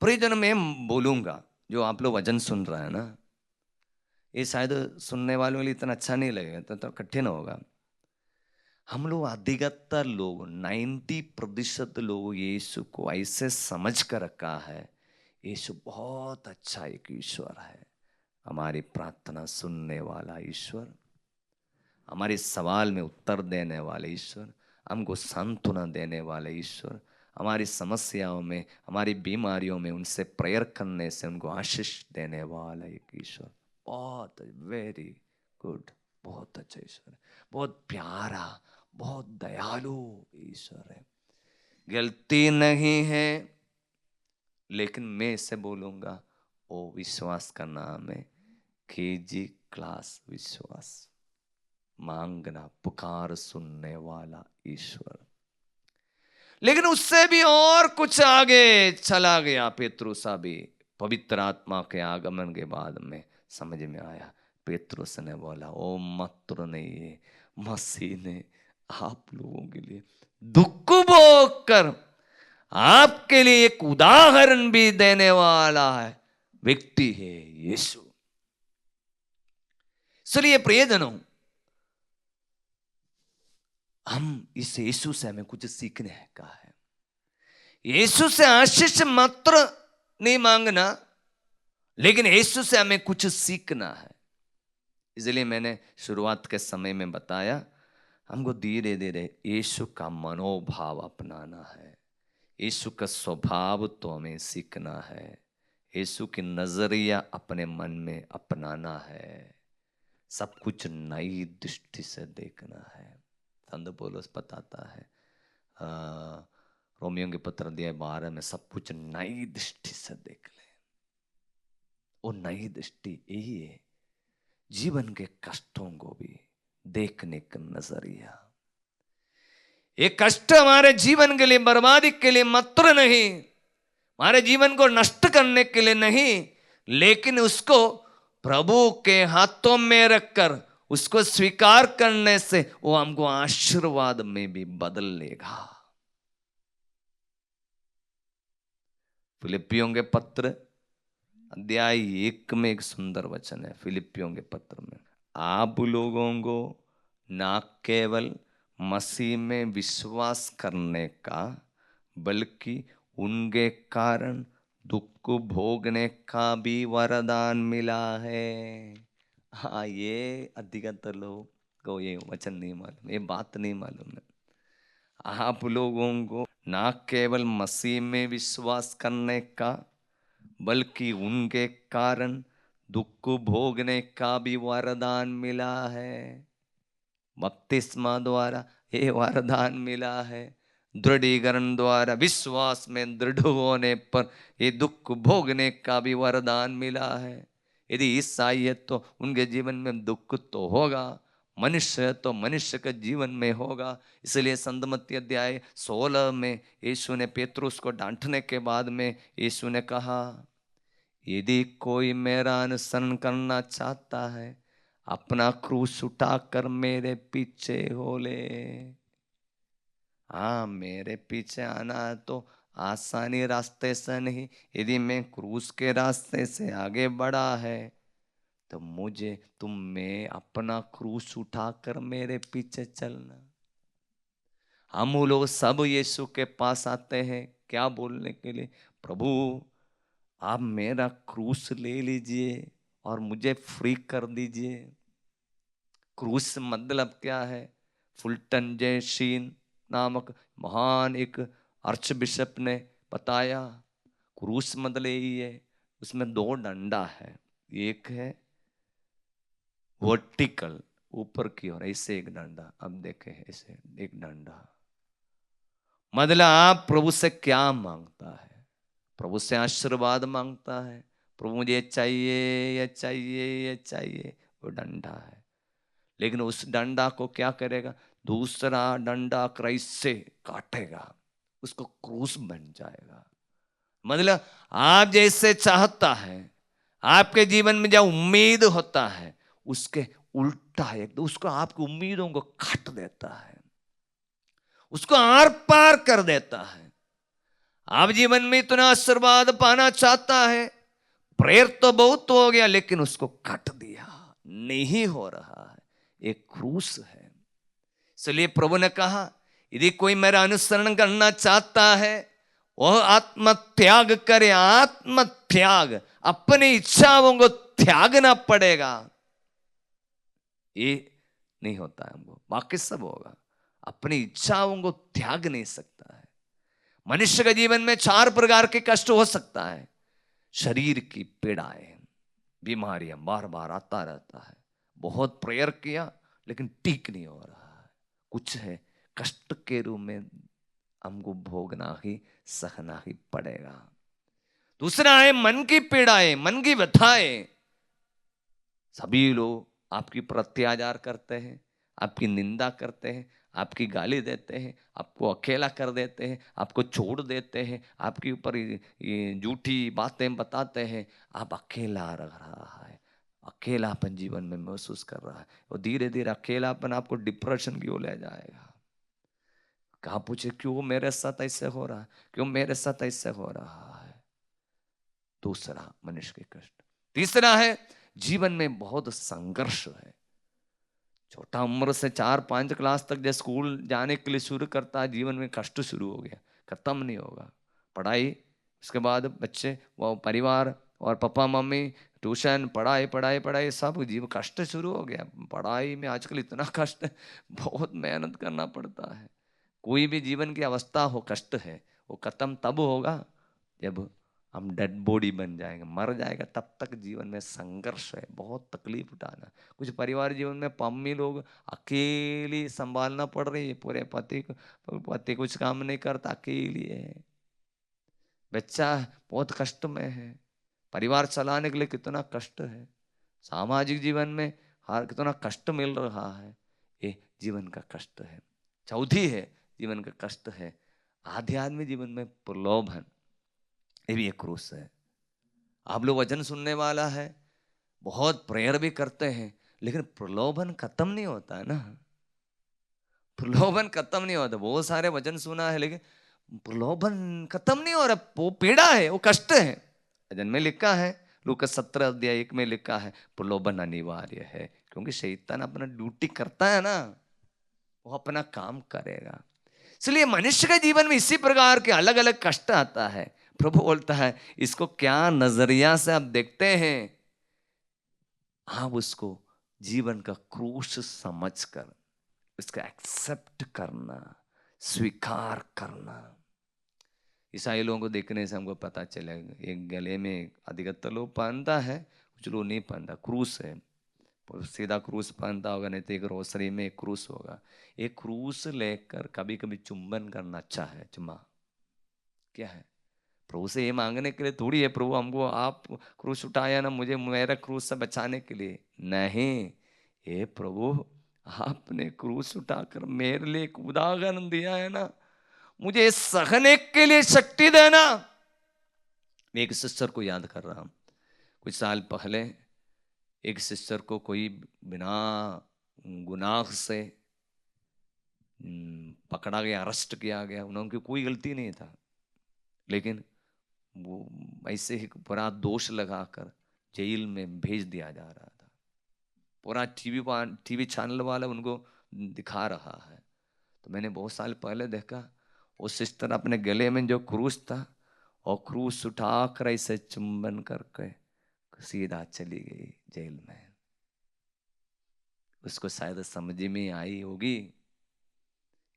परिजन में बोलूंगा, जो आप लोग वचन सुन रहे हैं ना, ये शायद सुनने वालों के लिए इतना अच्छा नहीं लगेगा, तो कठिन होगा। हम लोग अधिकतर लोग 90% लोग यीशु को ऐसे समझ कर रखा है, यीशु बहुत अच्छा एक ईश्वर है, हमारी प्रार्थना सुनने वाला ईश्वर, हमारे सवाल में उत्तर देने वाले ईश्वर, हमको सांत्वना देने वाले ईश्वर, हमारी समस्याओं में, हमारी बीमारियों में उनसे प्रेयर करने से उनको आशीष देने वाला एक ईश्वर। बहुत वेरी गुड, बहुत अच्छा ईश्वर है, बहुत प्यारा, बहुत दयालु ईश्वर है। गलती नहीं है, लेकिन मैं इसे बोलूंगा, वो विश्वास का नाम है केजी क्लास विश्वास, मांगना, पुकार सुनने वाला ईश्वर। लेकिन उससे भी और कुछ आगे चला गया पेतरुस। अभी पवित्र आत्मा के आगमन के बाद में समझ में आया। पेतरुस ने बोला, ओ मात्र नहीं है, मसीह ने आप लोगों के लिए दुख भोग कर आपके लिए एक उदाहरण भी देने वाला है व्यक्ति है यीशु। इसलिए प्रियजनों, हम इस यीशु से हमें कुछ सीखने का है। यीशु से आशीष मात्र नहीं मांगना, लेकिन यीशु से हमें कुछ सीखना है। इसलिए मैंने शुरुआत के समय में बताया, हमको धीरे धीरे यीशु का मनोभाव अपनाना है, यीशु का स्वभाव तो हमें सीखना है, यीशु की नजरिया अपने मन में अपनाना है, सब कुछ नई दृष्टि से देखना है। संत पौलुस बताता है रोमियो के पत्र अध्याय 12 में, सब कुछ नई दृष्टि से देख ले। वो नई दृष्टि यही है, जीवन के कष्टों को भी देखने का नजरिया। ये कष्ट हमारे जीवन के लिए, बर्बादी के लिए मात्र नहीं, हमारे जीवन को नष्ट करने के लिए नहीं, लेकिन उसको प्रभु के हाथों में रखकर उसको स्वीकार करने से वो हमको आशीर्वाद में भी बदल लेगा। फिलिपियों के पत्र अध्याय 1 में एक सुंदर वचन है। फिलिपियों के पत्र में, आप लोगों को ना केवल मसीह में विश्वास करने का, बल्कि उनके कारण दुख भोगने का भी वरदान मिला है। हाँ, ये अधिकतर लोग को ये वचन नहीं मालूम, ये बात नहीं मालूम है। आप लोगों को ना केवल मसीह में विश्वास करने का, बल्कि उनके कारण दुख भोगने का भी वरदान मिला है। बपतिस्मा द्वारा ये वरदान मिला है, दृढ़ीकरण द्वारा विश्वास में दृढ़ होने पर ये दुख भोगने का भी वरदान मिला है। यदि ईसाई है तो उनके जीवन में दुख तो होगा, मनुष्य है तो मनुष्य के जीवन में होगा। इसलिए संत मत्ती अध्याय 16 में यीशु ने पेतरुस को डांटने के बाद में यीशु ने कहा, यदि कोई मेरा अनुसरण करना चाहता है, अपना क्रूस उठाकर मेरे पीछे हो ले। हाँ, मेरे पीछे आना है तो आसानी रास्ते से नहीं, यदि मैं क्रूस के रास्ते से आगे बढ़ा है तो मुझे में अपना क्रूस उठाकर मेरे पीछे चलना। हम लोग सब यीशु के पास आते हैं क्या बोलने के लिए, प्रभु आप मेरा क्रूस ले लीजिए और मुझे फ्री कर दीजिए। क्रूस मतलब क्या है? फुल्टन जे शीन नामक महान एक आर्च बिशप ने बताया, क्रूस मतलब यही है, उसमें 2 डंडा है। एक है वर्टिकल, ऊपर की ओर ऐसे एक डंडा, अब देखे ऐसे एक डंडा, मतलब आप प्रभु से क्या मांगता है? प्रभु से आशीर्वाद मांगता है, प्रभु मुझे ये चाहिए ये चाहिए ये चाहिए, वो डंडा है। लेकिन उस डंडा को क्या करेगा? दूसरा डंडा क्राइस्ट से काटेगा, उसको क्रूस बन जाएगा। मतलब आप जैसे चाहता है, आपके जीवन में जो उम्मीद होता है उसके उल्टा है, तो उसको आपकी उम्मीदों को काट देता है, उसको आर पार कर देता है। आप जीवन में इतना आशीर्वाद पाना चाहता है, प्रेयर तो बहुत हो गया लेकिन उसको काट दिया, नहीं हो रहा है, एक क्रूस है। इसलिए प्रभु ने कहा, यदि कोई मेरा अनुसरण करना चाहता है वह आत्म त्याग करे। आत्म त्याग, अपनी इच्छाओं को त्यागना पड़ेगा। ये नहीं होता है हमको, बाकी सब होगा, अपनी इच्छाओं को त्याग नहीं सकता है। मनुष्य के जीवन में 4 प्रकार के कष्ट हो सकता है। शरीर की पीड़ाएं, बीमारियां, बार बार आता रहता है, बहुत प्रेयर किया लेकिन ठीक नहीं हो रहा है, कुछ है कष्ट के रूप में हमको भोगना ही सहना ही पड़ेगा। दूसरा है मन की पीड़ाएं, मन की व्यथाएं। सभी लोग आपकी पर अत्याचार करते हैं, आपकी निंदा करते हैं, आपकी गाली देते हैं, आपको अकेला कर देते हैं, आपको छोड़ देते हैं, आपके ऊपर ये झूठी बातें बताते हैं, आप अकेला रह रहा है, अकेलापन जीवन में महसूस कर रहा है, और धीरे धीरे अकेलापन आपको डिप्रेशन की ओर ले जाएगा। कहा पूछे क्यों मेरे साथ ऐसे हो रहा है, क्यों मेरे साथ ऐसे हो रहा है? दूसरा मनुष्य के कष्ट। तीसरा है जीवन में बहुत संघर्ष है। छोटा उम्र से 4-5 क्लास तक जब स्कूल जाने के लिए शुरू करता है, जीवन में कष्ट शुरू हो गया, खत्म नहीं होगा। पढ़ाई, उसके बाद बच्चे, वो परिवार और पापा मम्मी, ट्यूशन, पढ़ाई पढ़ाई पढ़ाई, सब जीवन कष्ट शुरू हो गया। पढ़ाई में आजकल इतना कष्ट है, बहुत मेहनत करना पड़ता है। कोई भी जीवन की अवस्था हो, कष्ट है, वो खत्म तब होगा जब हम डेड बॉडी बन जाएंगे, मर जाएगा, तब तक जीवन में संघर्ष है, बहुत तकलीफ उठाना। कुछ परिवार जीवन में मम्मी लोग अकेली संभालना पड़ रही है, पूरे पति कुछ काम नहीं करता, अकेली है, बच्चा बहुत कष्ट में है, परिवार चलाने के लिए कितना कष्ट है, सामाजिक जीवन में हर कितना कष्ट मिल रहा है, ये जीवन का कष्ट है। चौथी है जीवन का कष्ट है आध्यात्मिक जीवन में प्रलोभन, ये भी एक क्रूस है। आप लोग वचन सुनने वाला है, बहुत प्रेयर भी करते हैं, लेकिन प्रलोभन खत्म नहीं होता है ना, प्रलोभन खत्म नहीं होता। बहुत सारे वचन सुना है लेकिन प्रलोभन खत्म नहीं हो रहा, वो पीड़ा है, वो कष्ट है। वचन में लिखा है, लूका 17:1 में लिखा है, प्रलोभन अनिवार्य है, क्योंकि शैतान अपना ड्यूटी करता है ना, वो अपना काम करेगा। इसलिए मनुष्य के जीवन में इसी प्रकार के अलग अलग कष्ट आता है। प्रभु बोलता है इसको क्या नजरिया से आप देखते हैं, आप उसको जीवन का क्रूस समझकर उसका एक्सेप्ट करना, स्वीकार करना। ईसाई लोगों को देखने से हमको पता चलेगा, एक गले में अधिकतर लोग पहनता है, कुछ लोग नहीं पहनता। क्रूस है, सीधा क्रूस पहनता होगा, नहीं तो एक रोसरी में एक क्रूस होगा। एक क्रूस लेकर कभी कभी चुंबन करना अच्छा है। चुम्मा क्या है? प्रभु से ये मांगने के लिए थोड़ी है, प्रभु हमको आप क्रूस उठाया ना, मुझे मेरा क्रूस से बचाने के लिए नहीं। ये प्रभु आपने क्रूस उठाकर मेरे लिए एक उदाहरण दिया है ना, मुझे सहने के लिए शक्ति देना। मैं एक सिस्टर को याद कर रहा हूं, कुछ साल पहले एक सिस्टर को कोई बिना गुनाह से पकड़ा गया, अरेस्ट किया गया। उनकी कोई गलती नहीं था, लेकिन वो ऐसे ही पूरा दोष लगाकर जेल में भेज दिया जा रहा था। पूरा टीवी चैनल वाला उनको दिखा रहा है। तो मैंने बहुत साल पहले देखा, वो सिस्टर अपने गले में जो क्रूस था, और क्रूस उठाकर ऐसे चुंबन करके सीधा चली गई जेल में। उसको शायद समझ में आई होगी,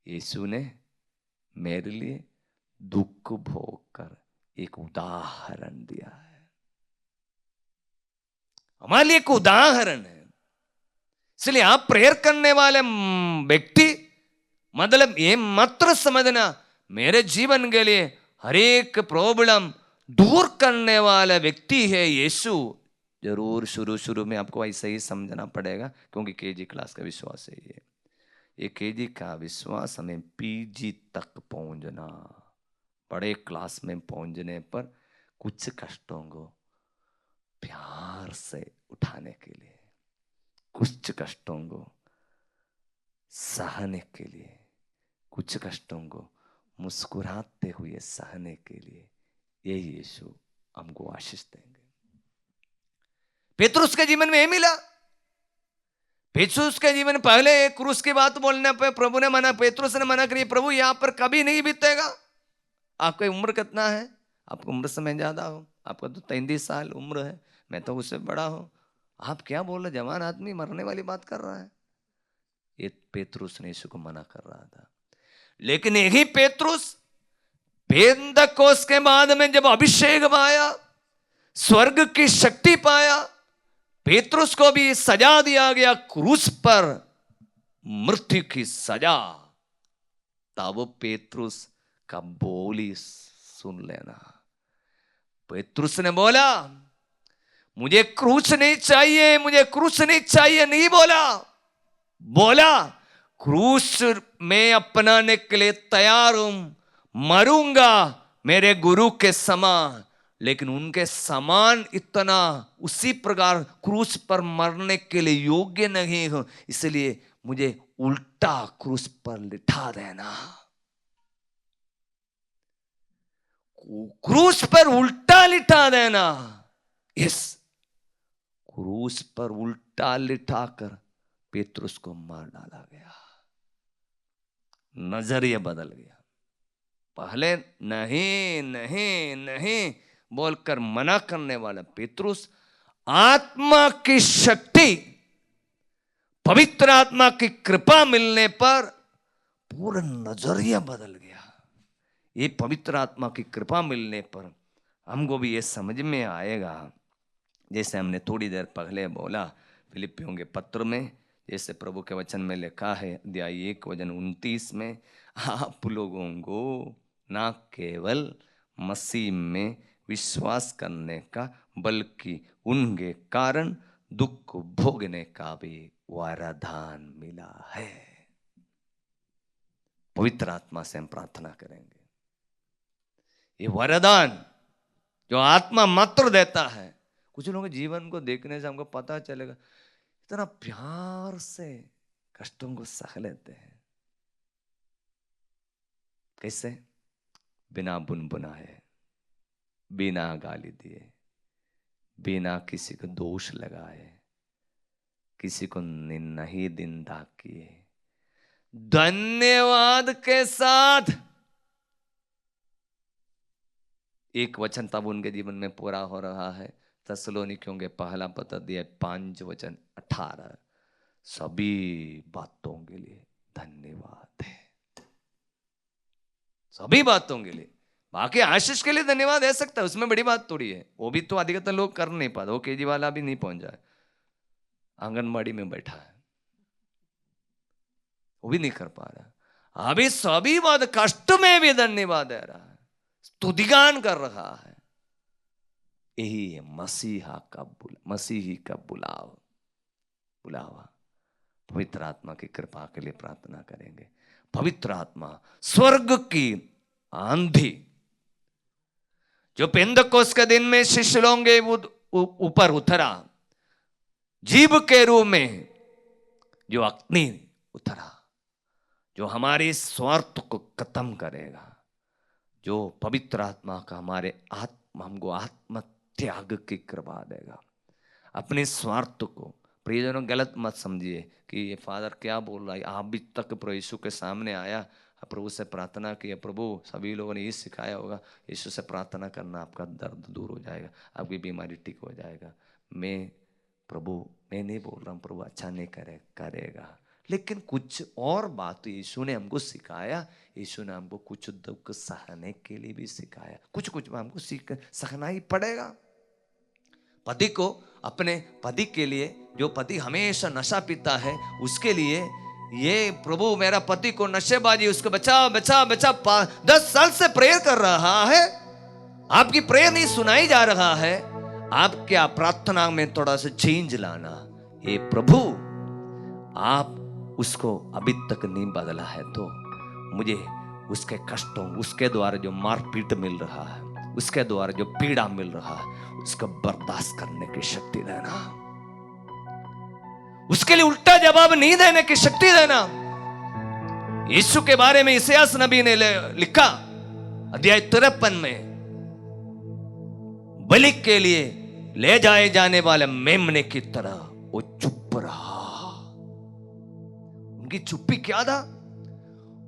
यीशु ने मेरे लिए दुख भोग कर एक उदाहरण दिया है, हमारे लिए एक उदाहरण है। इसलिए आप प्रेयर करने वाले व्यक्ति, मतलब ये मात्र समझना, मेरे जीवन के लिए हर एक प्रॉब्लम दूर करने वाला व्यक्ति है यीशु। जरूर शुरू शुरू में आपको ऐसा ही समझना पड़ेगा, क्योंकि केजी क्लास का विश्वास है ये केजी का विश्वास हमें पीजी तक पहुंचना, बड़े क्लास में पहुंचने पर कुछ कष्टों को प्यार से उठाने के लिए, कुछ कष्टों को सहने के लिए, कुछ कष्टों को मुस्कुराते हुए सहने के लिए, यही यीशु हमको आशीष देंगे। पेतरुस के जीवन में ये मिला। पेतरुस के जीवन पहले क्रूस की बात बोलने पर प्रभु ने मना, पेतरुस ने मना करी, प्रभु यहां पर कभी नहीं बीतेगा। आपकी उम्र कितना है? आपको उम्र से मैं ज्यादा हूं, आपका तो 33 साल उम्र है, मैं तो उससे बड़ा हूं। आप क्या बोल रहे? जवान आदमी मरने वाली बात कर रहा है। ये पेतरुस ने यीशु को मना कर रहा था। लेकिन यही पेतरुस पेंतकोस्त के बाद में जब अभिषेक पाया, स्वर्ग की शक्ति पाया, पेतरुस को भी सजा दिया गया क्रूस पर, मृत्यु की सजा। तब पेतरुस का बोली सुन लेना। पेतरुस ने बोला, मुझे क्रूस नहीं चाहिए, मुझे क्रूस नहीं चाहिए नहीं बोला, बोला क्रूस में अपनाने के लिए तैयार हूं, मरूंगा मेरे गुरु के समान। लेकिन उनके समान इतना उसी प्रकार क्रूस पर मरने के लिए योग्य नहीं हूं, इसलिए मुझे उल्टा क्रूस पर लिटा देना। क्रूस पर उल्टा लिटा देना। यस, क्रूस पर उल्टा लिटाकर पेतरुस को मार डाला गया। नजरिया बदल गया। पहले नहीं नहीं नहीं बोलकर मना करने वाला पेतरुस, आत्मा की शक्ति, पवित्र आत्मा की कृपा मिलने पर पूरा नजरिया बदल गया। ये पवित्र आत्मा की कृपा मिलने पर हमको भी ये समझ में आएगा, जैसे हमने थोड़ी देर पहले बोला फिलिपियों के पत्र में, जैसे प्रभु के वचन में लिखा है अध्याय 1 वचन 29 में, आप लोगों को ना केवल मसीह में विश्वास करने का बल्कि उनके कारण दुख भोगने का भी वरदान मिला है। पवित्र आत्मा से हम प्रार्थना करेंगे, ये वरदान जो आत्मा मात्र देता है। कुछ लोगों के जीवन को देखने से हमको पता चलेगा, इतना प्यार से कष्टों को सह लेते हैं। कैसे? बिना बुनबुनाए, बिना गाली दिए, बिना किसी को दोष लगाए, किसी को नहीं निंदा किए, धन्यवाद के साथ। एक वचन तब उनके जीवन में पूरा हो रहा है, थिस्सलुनीकियों के पहला पत्र दिया 5 वचन 18, सभी बातों के लिए धन्यवाद है, सभी बातों के लिए। बाकी आशीष के लिए धन्यवाद दे सकता है, उसमें बड़ी बात थोड़ी है। वो भी तो अधिकतर लोग कर नहीं पाते। वो केजी वाला भी नहीं पहुंच जाए, आंगनबाड़ी में बैठा है, वो भी नहीं कर पा रहा। अभी सभी बात, कष्ट में भी धन्यवाद दे रहा है, स्तुतिगान कर रहा है। यही है मसीही का बुलावा। पवित्र आत्मा की कृपा के लिए प्रार्थना करेंगे। पवित्र आत्मा स्वर्ग की आंधी जो पेंतकोस्त के दिन में शिष्य लोगों के ऊपर उतरा, जीव के रूप में जो अग्नि उतरा, जो हमारे स्वार्थ को खत्म करेगा, जो पवित्र आत्मा का हमको आत्म त्याग की कृपा देगा। अपने स्वार्थ को, प्रियजनों गलत मत समझिए कि ये फादर क्या बोल रहा है। आप भी तक प्रभु यीशु के सामने आया, प्रभु से प्रार्थना किया, प्रभु सभी लोगों ने ये सिखाया होगा, यीशु से प्रार्थना करना, आपका दर्द दूर हो जाएगा, आपकी बीमारी ठीक हो जाएगा। मैं नहीं बोल रहा हूँ प्रभु अच्छा नहीं करेगा, लेकिन कुछ और बात यीशु ने हमको सिखाया। यीशु ने हमको कुछ दुख सहने के लिए भी सिखाया, कुछ हमको सहना ही पड़ेगा। पति को, अपने पति के लिए, जो पति हमेशा नशा पीता है, उसके लिए ये प्रभु मेरा पति को नशेबाजी, उसको बचा 10 साल से प्रेयर कर रहा है, आपकी प्रेयर नहीं सुनाई जा रहा है। आपके प्रार्थना में थोड़ा सा चेंज लाना। ये प्रभु आप उसको अभी तक नहीं बदला है, तो मुझे उसके कष्टों, उसके द्वारा जो मारपीट मिल रहा है, उसके द्वारा जो पीड़ा मिल रहा है, उसको बर्दाश्त करने की शक्ति देना, उसके लिए उल्टा जवाब नहीं देने की शक्ति देना। यीशु के बारे में इसायास नबी ने लिखा अध्याय 53 में, बलि के लिए ले जाए जाने वाले मेमने की तरह वो चुप रहा। उनकी चुप्पी क्या था?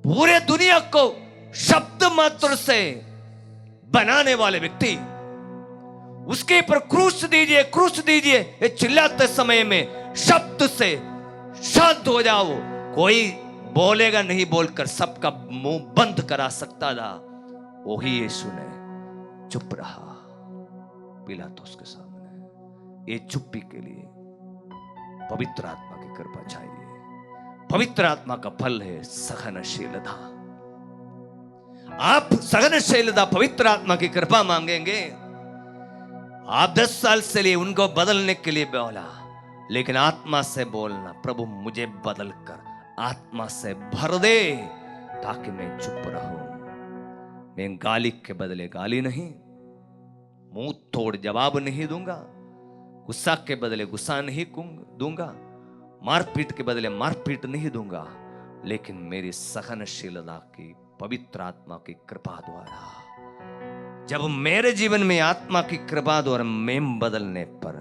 पूरे दुनिया को शब्द मात्र से बनाने वाले व्यक्ति, उसके ऊपर क्रूस दीजिए, ये चिल्लाते समय में शब्द से शांत हो जाओ, कोई बोलेगा नहीं बोलकर सबका मुंह बंद करा सकता था, वही यीशु ने चुप रहा पिलातुस के सामने। ये चुप्पी के लिए पवित्र आत्मा की कृपा चाहिए। पवित्र आत्मा का फल है सहनशीलता। आप सहनशीलता, पवित्र आत्मा की कृपा मांगेंगे। आप 10 साल से लिए उनको बदलने के लिए बोला, लेकिन आत्मा से बोलना, प्रभु मुझे बदल कर आत्मा से भर दे ताकि मैं चुप रहूं। मैं गाली के बदले गाली नहीं, मुंह तोड़ जवाब नहीं दूंगा, गुस्सा के बदले गुस्सा नहीं दूंगा, मारपीट के बदले मारपीट नहीं दूंगा, लेकिन मेरी सहनशीलता की पवित्र आत्मा की कृपा द्वारा, जब मेरे जीवन में आत्मा की कृपा द्वारा मैं बदलने पर,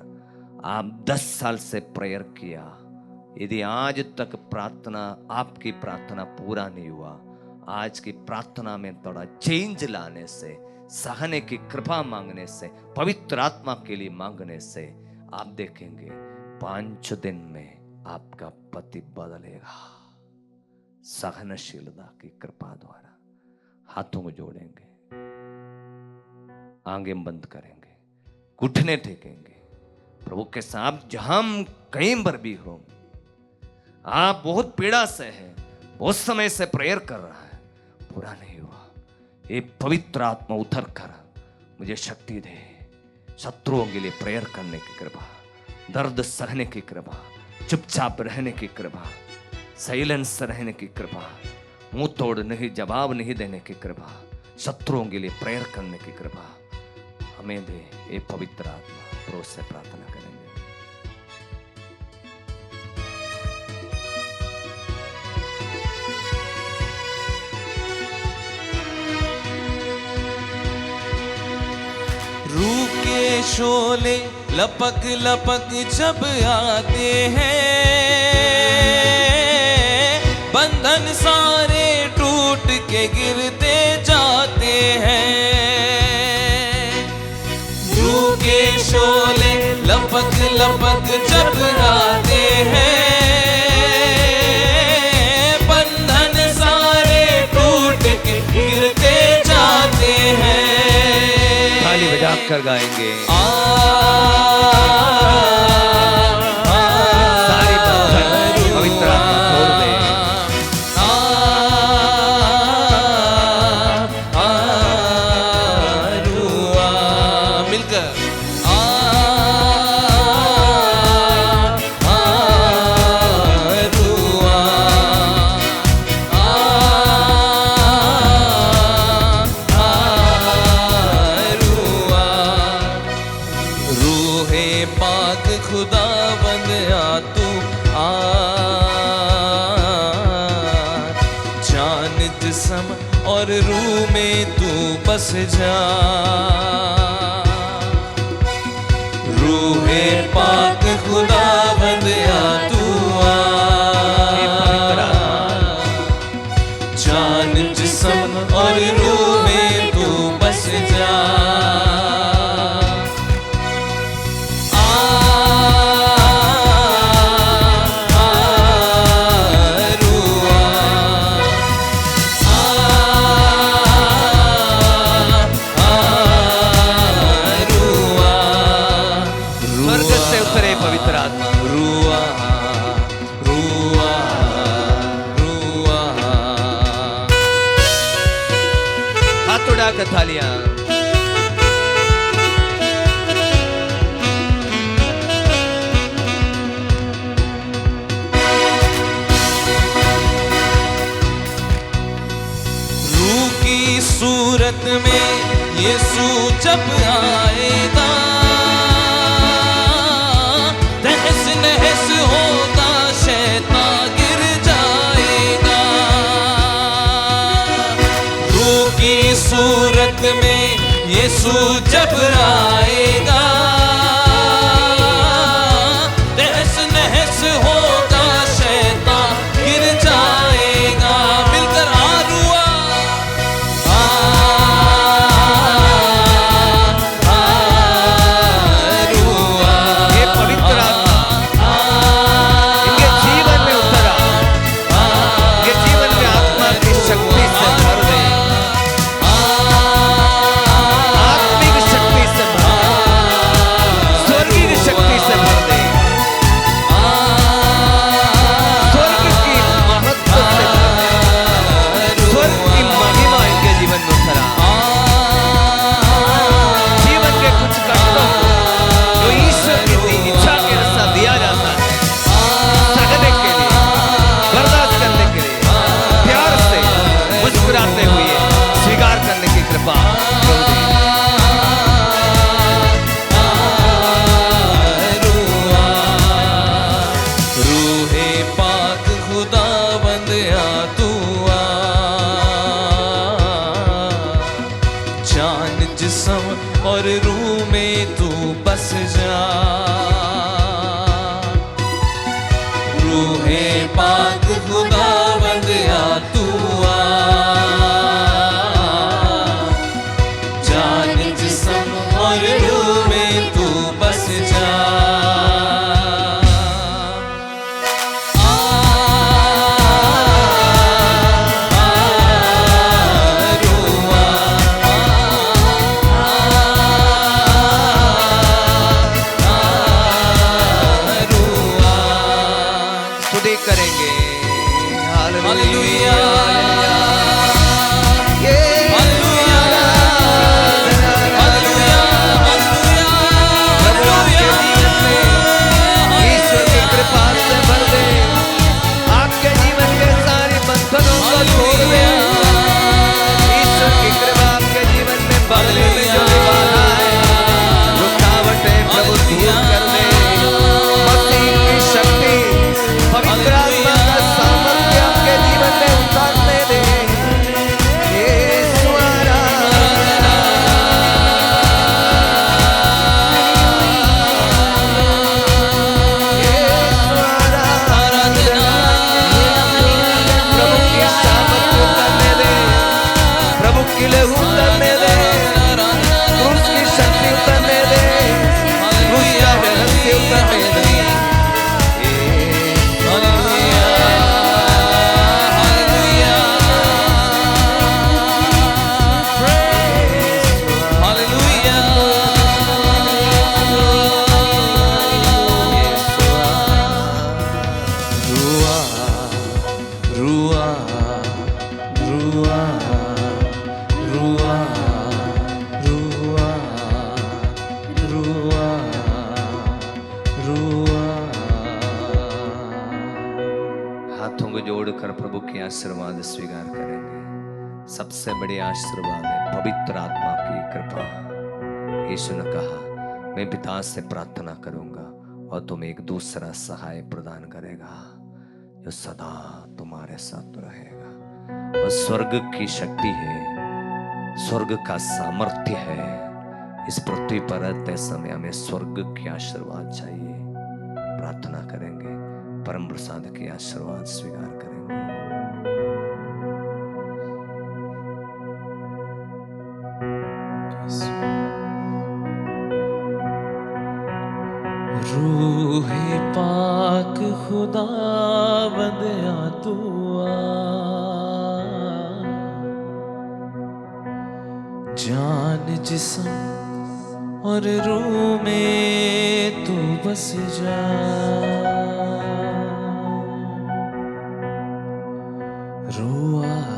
आप 10 साल से प्रेयर किया, यदि आज तक प्रार्थना, आपकी प्रार्थना पूरा नहीं हुआ, आज की प्रार्थना में थोड़ा चेंज लाने से, सहने की कृपा मांगने से, पवित्र आत्मा के लिए मांगने से, आप देखेंगे 5 दिन में आपका पति बदलेगा। सहनशीलता की कृपा द्वारा। हाथों को जोड़ेंगे, आंखें बंद करेंगे, घुटने टेकेंगे, प्रभु के साथ जहां कहीं पर भी हो, आप बहुत पीड़ा से है, बहुत समय से प्रेयर कर रहा है, पूरा नहीं हुआ, ये पवित्र आत्मा उतर कर मुझे शक्ति दे, शत्रुओं के लिए प्रेयर करने की कृपा, दर्द सहने की कृपा, चुपचाप रहने की कृपा, साइलेंस रहने की कृपा, मुंह तोड़ नहीं, जवाब नहीं देने की कृपा, शत्रुओं के लिए प्रेयर करने की कृपा हमें दे। ये पवित्र आत्मा, प्रभु से प्रार्थना करेंगे। रूह के शोले लपक लपक जब आते हैं, बंधन सारे टूट के गिरते जाते हैं। रूह के शोले लपक लपक जब आते हैं, मिलकर गाएंगे। सारी बंधन पवित्र आत्मा तोड़ दे। मिलकर पाक खुदा बंद आ तू आ, जान जिस्म और रूह में तू बस जा। रूहे पाक खुदा बंद आ तू आ, जान जिस्म और रूह में तू बस जा। थालियां रूह की सूरत में यीशु जब आएगा, तहस नहस होगा, शैतान गिर जाएगा। रूह की सूरत में यीशु जब आएगा, तहस नहस होगा, शैतान गिर जाएगा। मिलकर आरुआ आरुआ, ये पवित्र आत्मा इनके जीवन में उतरा, ये जीवन में आत्मा की शक्ति से भर दे, आत्मिक शक्ति से भर दे, स्वर्गीय शक्ति से भर दे, स्वर्ग की महत्व से भर दे, स्वर्ग की महिमा इनके जीवन में उतरा। जीवन के कुछ कष्टों को जो ईश्वर की इच्छा के अनुसार दिया जाता है, सहने के लिए, बर्दाश्त करने के लिए, प्यार से मुस्कुराते हुए स्वीकार करने की कृपा कर दे। रूहे पाक खुदा बंद आ तू आ, जान जिस्म और रूह में तू बस जा। रूहे पाक खुदा बंद आ तू आ, जान जिस्म और रूह में तू बस जा। स्तुति करेंगे। हालेलुया, ये हालेलुया, हालेलुया, प्रभु आपके जीवन में ईश्वर की कृपा से भर दे, आपके जीवन के सारे बंधनों को तोड़ दे। ईश्वर की कृपा आपके जीवन में बगले में जो भी बाधा है, रुकावटें प्रभु दूर कर दे। मसीह की शक्ति, पवित्र आत्मा का सामर्थ्य आपके जीवन जोड़कर प्रभु के आशीर्वाद स्वीकार करेंगे। सबसे बड़े आशीर्वाद है पवित्र आत्मा की कृपा। यीशु ने कहा मैं पिता से प्रार्थना करूंगा और तुम्हें एक दूसरा सहाय प्रदान करेगा जो सदा तुम्हारे साथ रहेगा। और स्वर्ग की शक्ति है, स्वर्ग का सामर्थ्य है। इस पृथ्वी पर रहते समय हमें स्वर्ग के आशीर्वाद चाहिए। प्रार्थना करेंगे, परम प्रसाद के आशीर्वाद स्वीकार करेंगे। रूहे पाक खुदावंद आ तू आ, जान जिस्म और रूह में तू बस जा। रूह आ